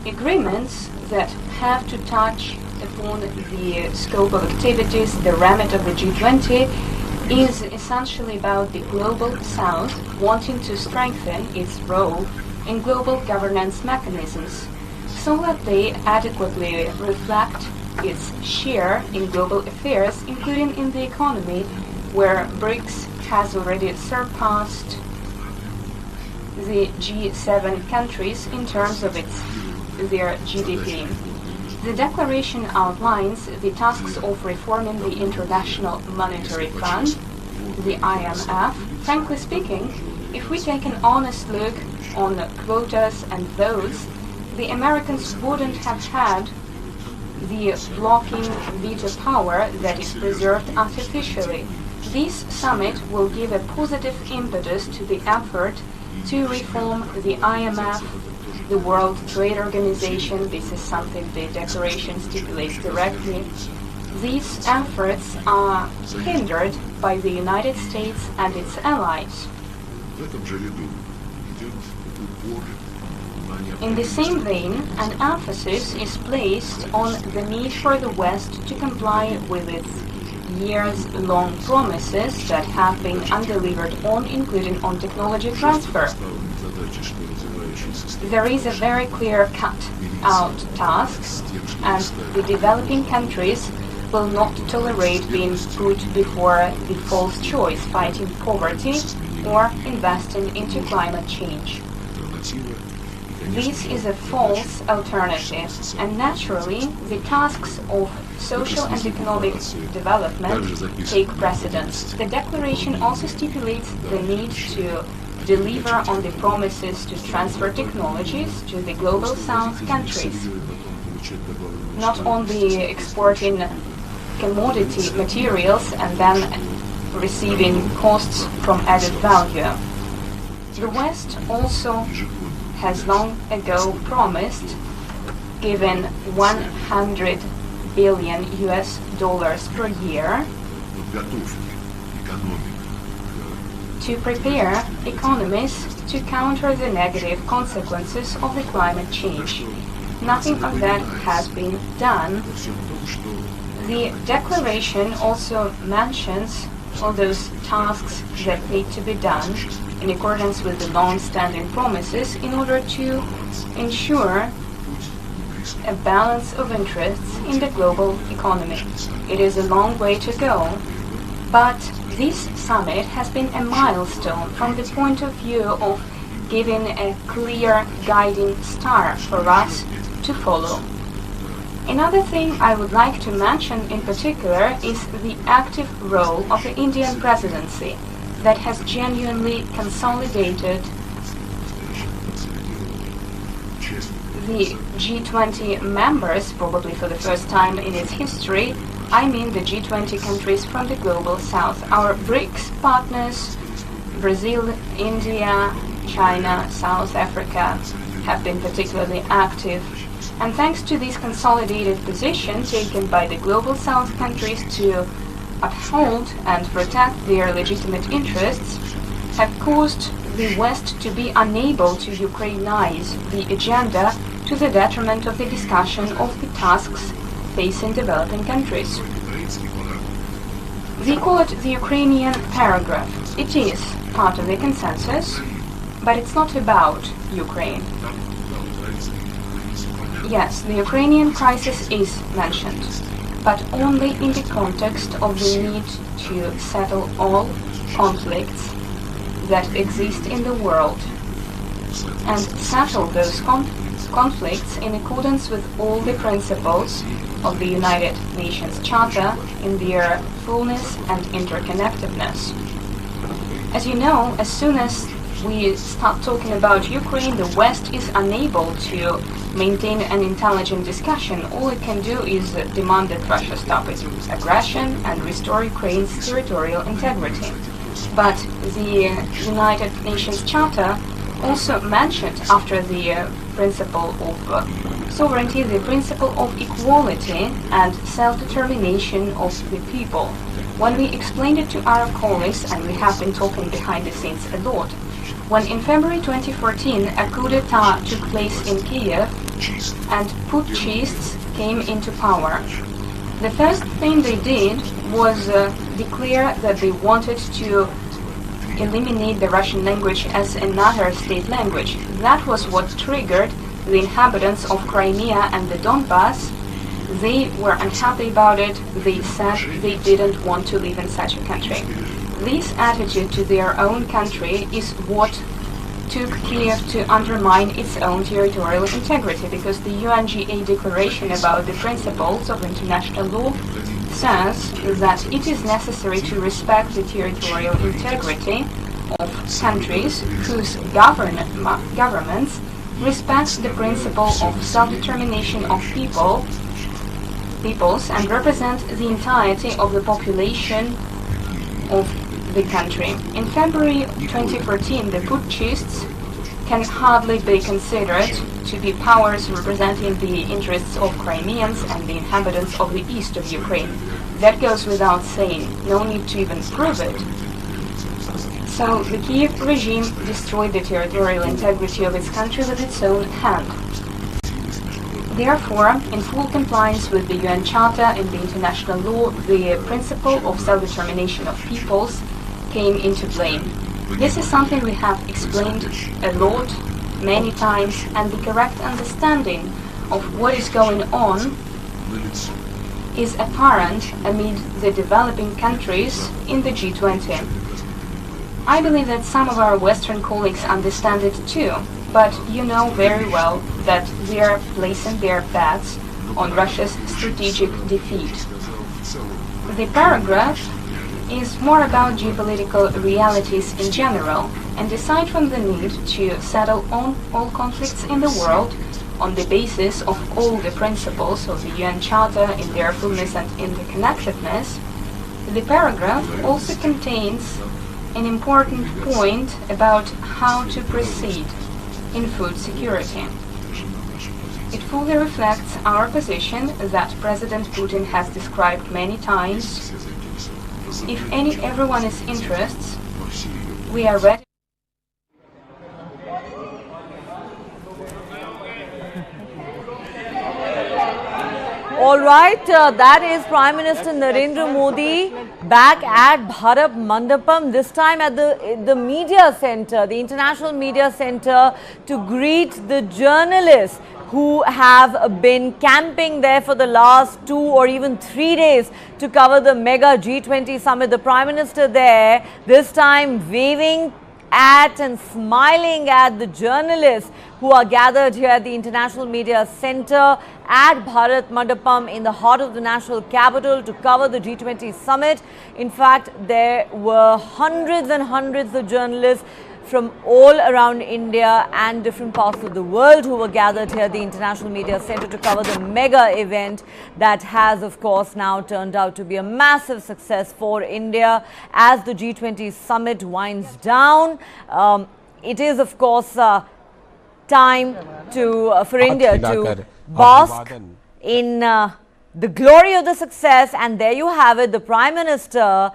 agreements that have to touch upon the scope of activities, the remit of the G20, is essentially about the global south wanting to strengthen its role in global governance mechanisms so that they adequately reflect its share in global affairs, including in the economy, where BRICS has already surpassed the G7 countries in terms of their GDP. The declaration outlines the tasks of reforming the International Monetary Fund, the IMF. Frankly speaking, if we take an honest look on quotas and votes, the Americans wouldn't have had the blocking veto power that is preserved artificially. This summit will give a positive impetus to the effort to reform the IMF, the World Trade Organization. This is something the declaration stipulates directly. These efforts are hindered by the United States and its allies. In the same vein, an emphasis is placed on the need for the West to comply with its years-long promises that have been undelivered on, including on technology transfer. There is a very clear cut-out task, and the developing countries will not tolerate being put before the false choice, fighting poverty or investing into climate change. This is a false alternative, and naturally the tasks of social and economic development take precedence. The declaration also stipulates the need to deliver on the promises to transfer technologies to the global south countries, not only exporting commodity materials and then receiving costs from added value. The West also has long ago promised giving $100 billion per year to prepare economies to counter the negative consequences of the climate change. Nothing of that has been done. The declaration also mentions all those tasks that need to be done in accordance with the long-standing promises in order to ensure a balance of interests in the global economy. It is a long way to go, but this summit has been a milestone from the point of view of giving a clear guiding star for us to follow. Another thing I would like to mention in particular is the active role of the Indian presidency that has genuinely consolidated the G20 members, probably for the first time in its history. I mean the G20 countries from the global south. Our BRICS partners, Brazil, India, China, South Africa, have been particularly active. And thanks to this consolidated position taken by the global south countries to uphold and protect their legitimate interests, have caused the West to be unable to Ukrainize the agenda to the detriment of the discussion of the tasks facing developing countries. They call it the Ukrainian paragraph. It is part of the consensus, but it's not about Ukraine. Yes, the Ukrainian crisis is mentioned, but only in the context of the need to settle all conflicts that exist in the world and settle those conflicts in accordance with all the principles of the United Nations Charter in their fullness and interconnectedness. As you know, as soon as we start talking about Ukraine, the West is unable to maintain an intelligent discussion. All it can do is demand that Russia stop its aggression and restore Ukraine's territorial integrity. But the United Nations Charter also mentioned, after the principle of sovereignty, the principle of equality and self-determination of the people. When we explained it to our colleagues, and we have been talking behind the scenes a lot, when in February 2014 a coup d'etat took place in Kiev and putschists came into power, the first thing they did was declare that they wanted to eliminate the Russian language as another state language. That was what triggered the inhabitants of Crimea and the Donbass. They were unhappy about it. They said they didn't want to live in such a country. This attitude to their own country is what took Kiev to undermine its own territorial integrity, because the UNGA declaration about the principles of international law says that it is necessary to respect the territorial integrity of countries whose governments respect the principle of self-determination of peoples and represent the entirety of the population of the country. In February 2014, the putschists can hardly be considered to be powers representing the interests of Crimeans and the inhabitants of the east of Ukraine. That goes without saying, no need to even prove it. So the Kiev regime destroyed the territorial integrity of its country with its own hand. Therefore, in full compliance with the UN Charter and the international law, the principle of self-determination of peoples came into play. This is something we have explained a lot, many times, and the correct understanding of what is going on is apparent amid the developing countries in the G20. I believe that some of our Western colleagues understand it too, but you know very well that they are placing their bets on Russia's strategic defeat. The paragraph is more about geopolitical realities in general, and aside from the need to settle all conflicts in the world on the basis of all the principles of the UN Charter in their fullness and interconnectedness, the paragraph also contains an important point about how to proceed in food security. It fully reflects our position that President Putin has described many times. If everyone is interested, we are ready. All right, that is Prime Minister Narendra Modi back at Bharat Mandapam, this time at the media center, the International Media Center, to greet the journalists who have been camping there for the last 2 or even 3 days to cover the mega G20 summit. The Prime Minister there, this time waving at and smiling at the journalists who are gathered here at the International Media Center at Bharat Mandapam in the heart of the national capital to cover the G20 summit. In fact, there were hundreds and hundreds of journalists from all around India and different parts of the world who were gathered here at the International Media Center to cover the mega event that has, of course, now turned out to be a massive success for India as the G20 summit winds down. It is, of course, time for India to bask in the glory of the success, and there you have it, the Prime Minister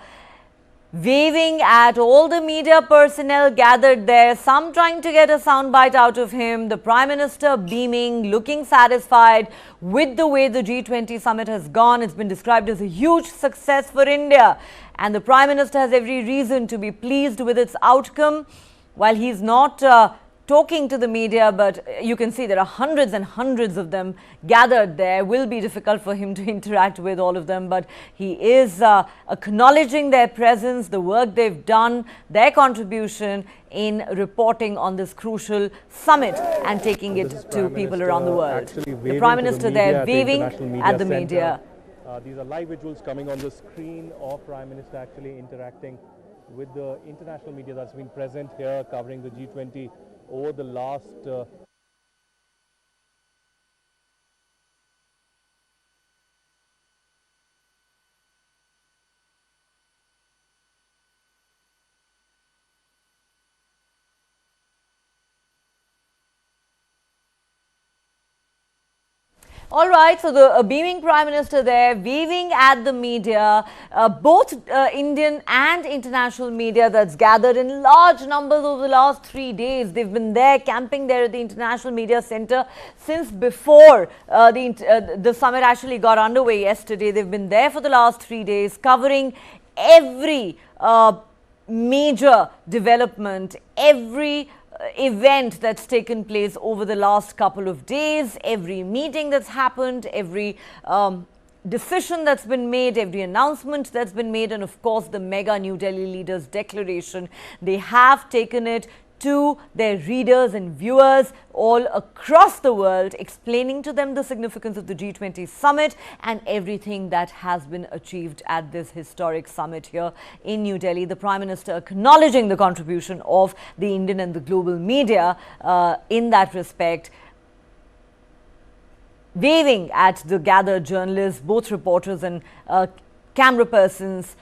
waving at all the media personnel gathered there, some trying to get a soundbite out of him, the Prime Minister beaming, looking satisfied with the way the G20 summit has gone. It's been described as a huge success for India, and the Prime Minister has every reason to be pleased with its outcome. While he's not talking to the media, but you can see there are hundreds and hundreds of them gathered there. Will be difficult for him to interact with all of them, but he is acknowledging their presence, the work they've done, their contribution in reporting on this crucial summit and taking it to people around the world. The Prime Minister there waving at the media. These are live visuals coming on the screen of Prime Minister actually interacting with the international media that's been present here covering the G20 over the last All right, so the beaming Prime Minister there, waving at the media, both Indian and international media that's gathered in large numbers over the last 3 days. They've been there, camping there at the International Media Center since before the summit actually got underway yesterday. They've been there for the last 3 days, covering every major development, every event that's taken place over the last couple of days, every meeting that's happened, every decision that's been made, every announcement that's been made, and of course the mega New Delhi leaders declaration. They have taken it to their readers and viewers all across the world, explaining to them the significance of the G20 summit and everything that has been achieved at this historic summit here in New Delhi. The Prime Minister acknowledging the contribution of the Indian and the global media in that respect, waving at the gathered journalists, both reporters and camera persons,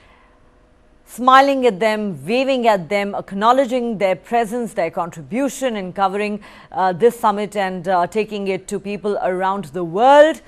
smiling at them, waving at them, acknowledging their presence, their contribution in covering this summit and taking it to people around the world.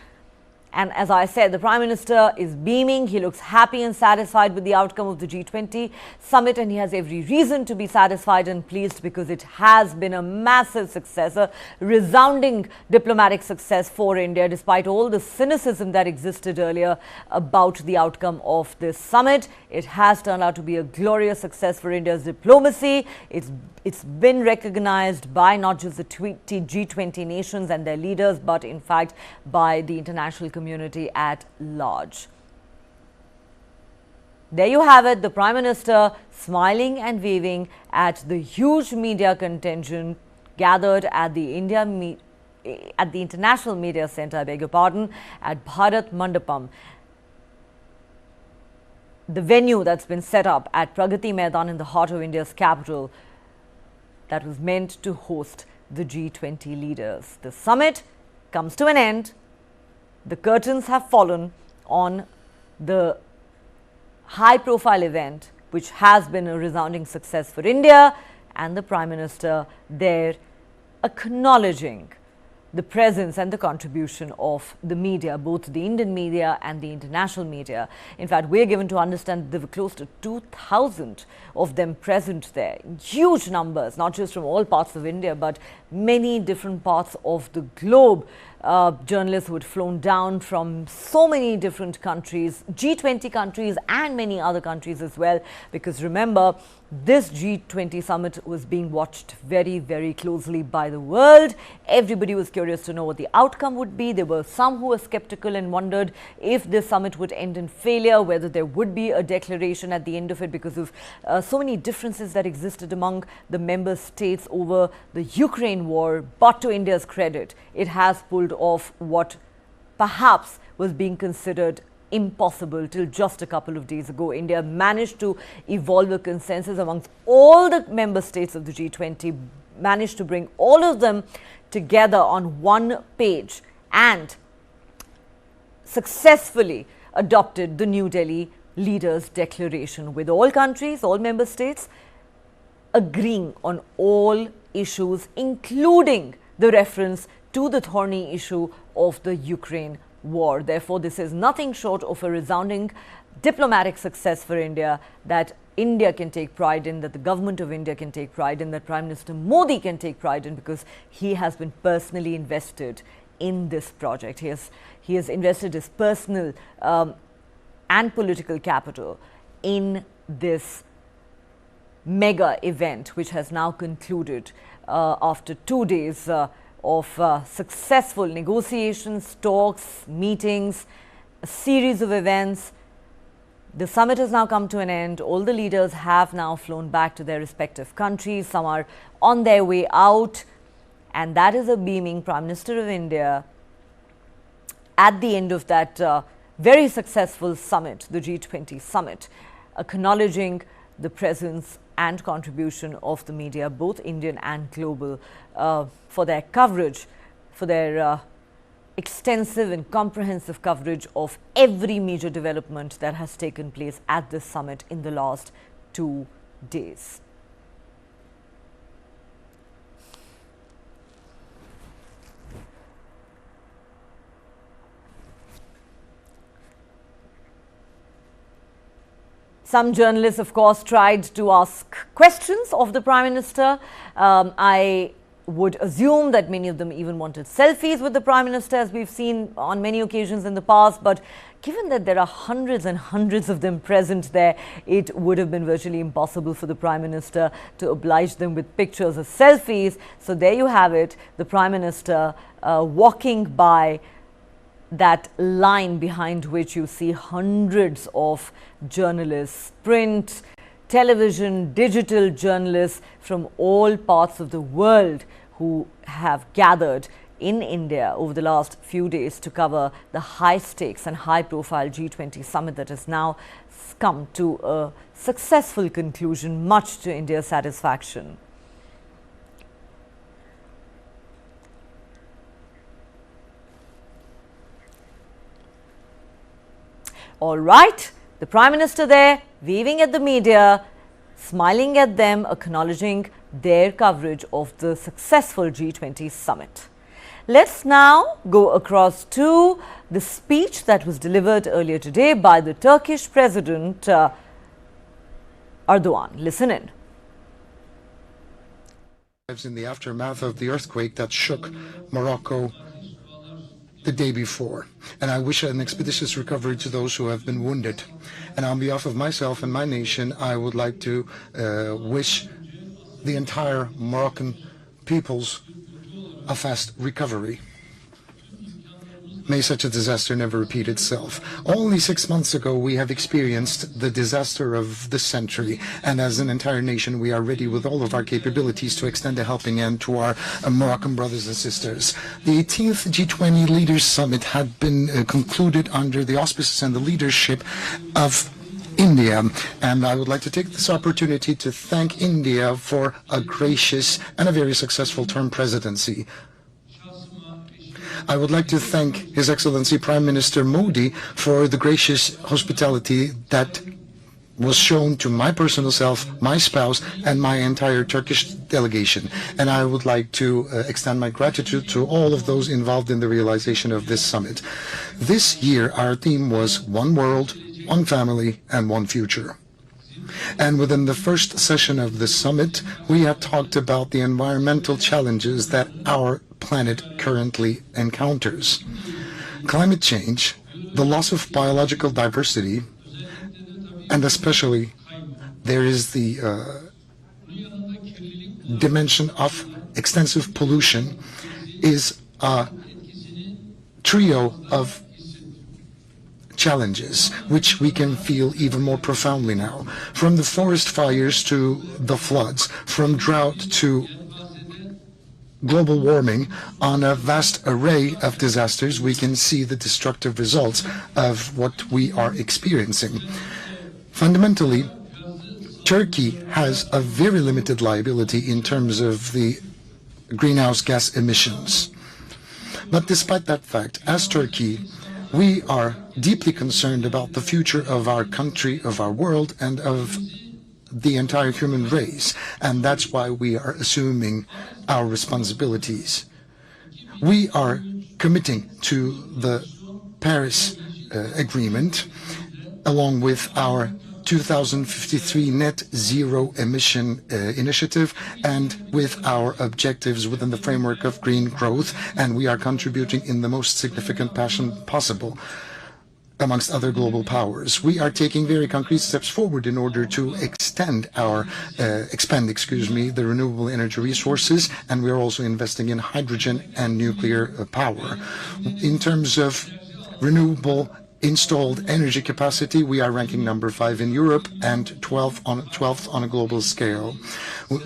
And as I said, the Prime Minister is beaming. He looks happy and satisfied with the outcome of the G20 summit, and he has every reason to be satisfied and pleased because it has been a massive success, a resounding diplomatic success for India, despite all the cynicism that existed earlier about the outcome of this summit. It has turned out to be a glorious success for India's diplomacy. It's been recognized by not just the G20 nations and their leaders, but in fact by the international community at large. There you have it, the Prime Minister smiling and waving at the huge media contingent gathered at the International Media Center, I beg your pardon, at Bharat Mandapam, the venue that's been set up at Pragati Maidan in the heart of India's capital that was meant to host the G20 leaders. The summit comes to an end. The curtains have fallen on the high-profile event, which has been a resounding success for India, and the Prime Minister there acknowledging the presence and the contribution of the media, both the Indian media and the international media. In fact, we are given to understand there were close to 2,000 of them present there. Huge numbers, not just from all parts of India, but many different parts of the globe. Journalists who had flown down from so many different countries, G20 countries and many other countries as well, because remember, this G20 summit was being watched very, very closely by the world. Everybody was curious to know what the outcome would be. There were some who were skeptical and wondered if this summit would end in failure, whether there would be a declaration at the end of it because of so many differences that existed among the member states over the Ukraine war. But to India's credit, it has pulled off what perhaps was being considered impossible till just a couple of days ago. India managed to evolve a consensus amongst all the member states of the G20, managed to bring all of them together on one page and successfully adopted the New Delhi Leaders' Declaration, with all countries, all member states agreeing on all issues, including the reference to the thorny issue of the Ukraine war. Therefore, this is nothing short of a resounding diplomatic success for India that India can take pride in, that the government of India can take pride in, that Prime Minister Modi can take pride in, because he has been personally invested in this project. He has invested his personal and political capital in this mega event, which has now concluded after 2 days of successful negotiations, talks, meetings, a series of events. The summit has now come to an end. All the leaders have now flown back to their respective countries. Some are on their way out, and that is a beaming Prime Minister of India at the end of that very successful summit, the G20 summit, acknowledging the presence and contribution of the media, both Indian and global, for their coverage, for their extensive and comprehensive coverage of every major development that has taken place at this summit in the last 2 days. Some journalists, of course, tried to ask questions of the Prime Minister. I would assume that many of them even wanted selfies with the Prime Minister, as we've seen on many occasions in the past. But given that there are hundreds and hundreds of them present there, it would have been virtually impossible for the Prime Minister to oblige them with pictures or selfies. So there you have it, the Prime Minister walking by that line behind which you see hundreds of journalists, print, television, digital journalists from all parts of the world who have gathered in India over the last few days to cover the high stakes and high profile G20 summit that has now come to a successful conclusion, much to India's satisfaction. All right, the Prime Minister there, waving at the media, smiling at them, acknowledging their coverage of the successful G20 summit. Let's now go across to the speech that was delivered earlier today by the Turkish President Erdogan. Listen in. In the aftermath of the earthquake that shook Morocco the day before, and I wish an expeditious recovery to those who have been wounded. And on behalf of myself and my nation, I would like to wish the entire Moroccan peoples a fast recovery. May such a disaster never repeat itself. Only 6 months ago, we have experienced the disaster of the century, and as an entire nation, we are ready with all of our capabilities to extend a helping hand to our Moroccan brothers and sisters. The 18th G20 Leaders Summit had been concluded under the auspices and the leadership of India, and I would like to take this opportunity to thank India for a gracious and a very successful term presidency. I would like to thank His Excellency Prime Minister Modi for the gracious hospitality that was shown to my personal self, my spouse, and my entire Turkish delegation. And I would like to extend my gratitude to all of those involved in the realization of this summit. This year, our theme was One World, One Family, and One Future. And within the first session of the summit, we have talked about the environmental challenges that our planet currently encounters. Climate change, the loss of biological diversity, and especially there is the dimension of extensive pollution, is a trio of challenges which we can feel even more profoundly now. From the forest fires to the floods, from drought to global warming, on a vast array of disasters, we can see the destructive results of what we are experiencing. Fundamentally, Turkey has a very limited liability in terms of the greenhouse gas emissions. But despite that fact, as Turkey, we are deeply concerned about the future of our country, of our world, and of the entire human race. And that's why we are assuming our responsibilities. We are committing to the Paris Agreement, along with our 2053 net zero emission initiative, and with our objectives within the framework of green growth, and we are contributing in the most significant fashion possible amongst other global powers. We are taking very concrete steps forward in order to expand the renewable energy resources, and we are also investing in hydrogen and nuclear power. In terms of renewable installed energy capacity, we are ranking number 5 in Europe and 12th on a global scale.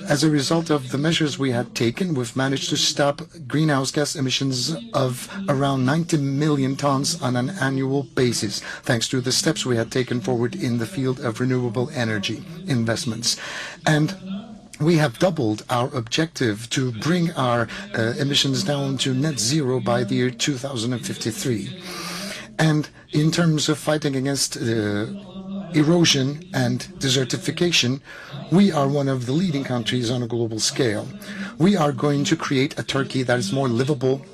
As a result of the measures we had taken, we've managed to stop greenhouse gas emissions of around 90 million tons on an annual basis, thanks to the steps we had taken forward in the field of renewable energy investments. And we have doubled our objective to bring our emissions down to net zero by the year 2053. And in terms of fighting against erosion and desertification, we are one of the leading countries on a global scale. We are going to create a Turkey that is more livable,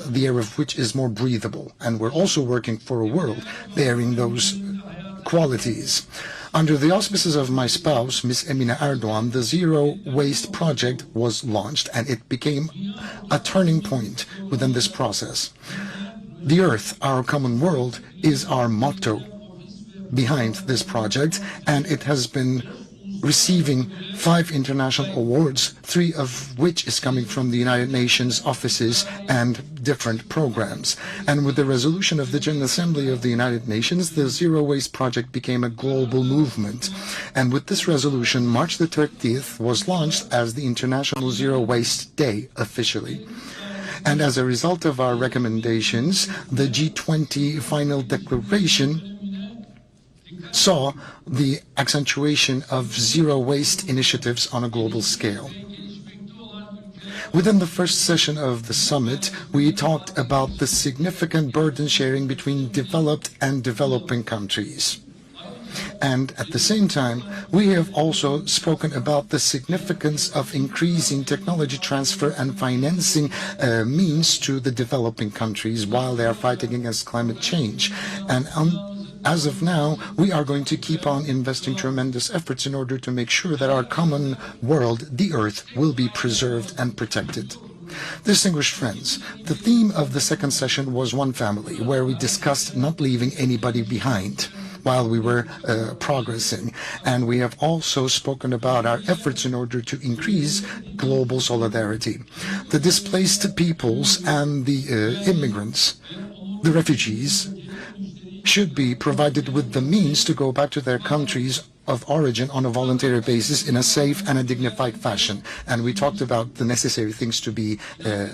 the air of which is more breathable. And we're also working for a world bearing those qualities. Under the auspices of my spouse, Ms. Emine Erdogan, the Zero Waste Project was launched, and it became a turning point within this process. The Earth, our common world, is our motto behind this project, and it has been receiving 5 international awards, 3 of which is coming from the United Nations offices and different programs. And with the resolution of the General Assembly of the United Nations, the Zero Waste Project became a global movement. And with this resolution, March the 30th was launched as the International Zero Waste Day officially. And as a result of our recommendations, the G20 final declaration saw the accentuation of zero waste initiatives on a global scale. Within the first session of the summit, we talked about the significant burden sharing between developed and developing countries. And at the same time, we have also spoken about the significance of increasing technology transfer and financing means to the developing countries while they are fighting against climate change. And as of now, we are going to keep on investing tremendous efforts in order to make sure that our common world, the Earth, will be preserved and protected. Distinguished friends, the theme of the second session was One Family, where we discussed not leaving anybody behind while we were progressing. And we have also spoken about our efforts in order to increase global solidarity. The displaced peoples and the immigrants, the refugees, should be provided with the means to go back to their countries of origin on a voluntary basis in a safe and a dignified fashion. And we talked about the necessary things to be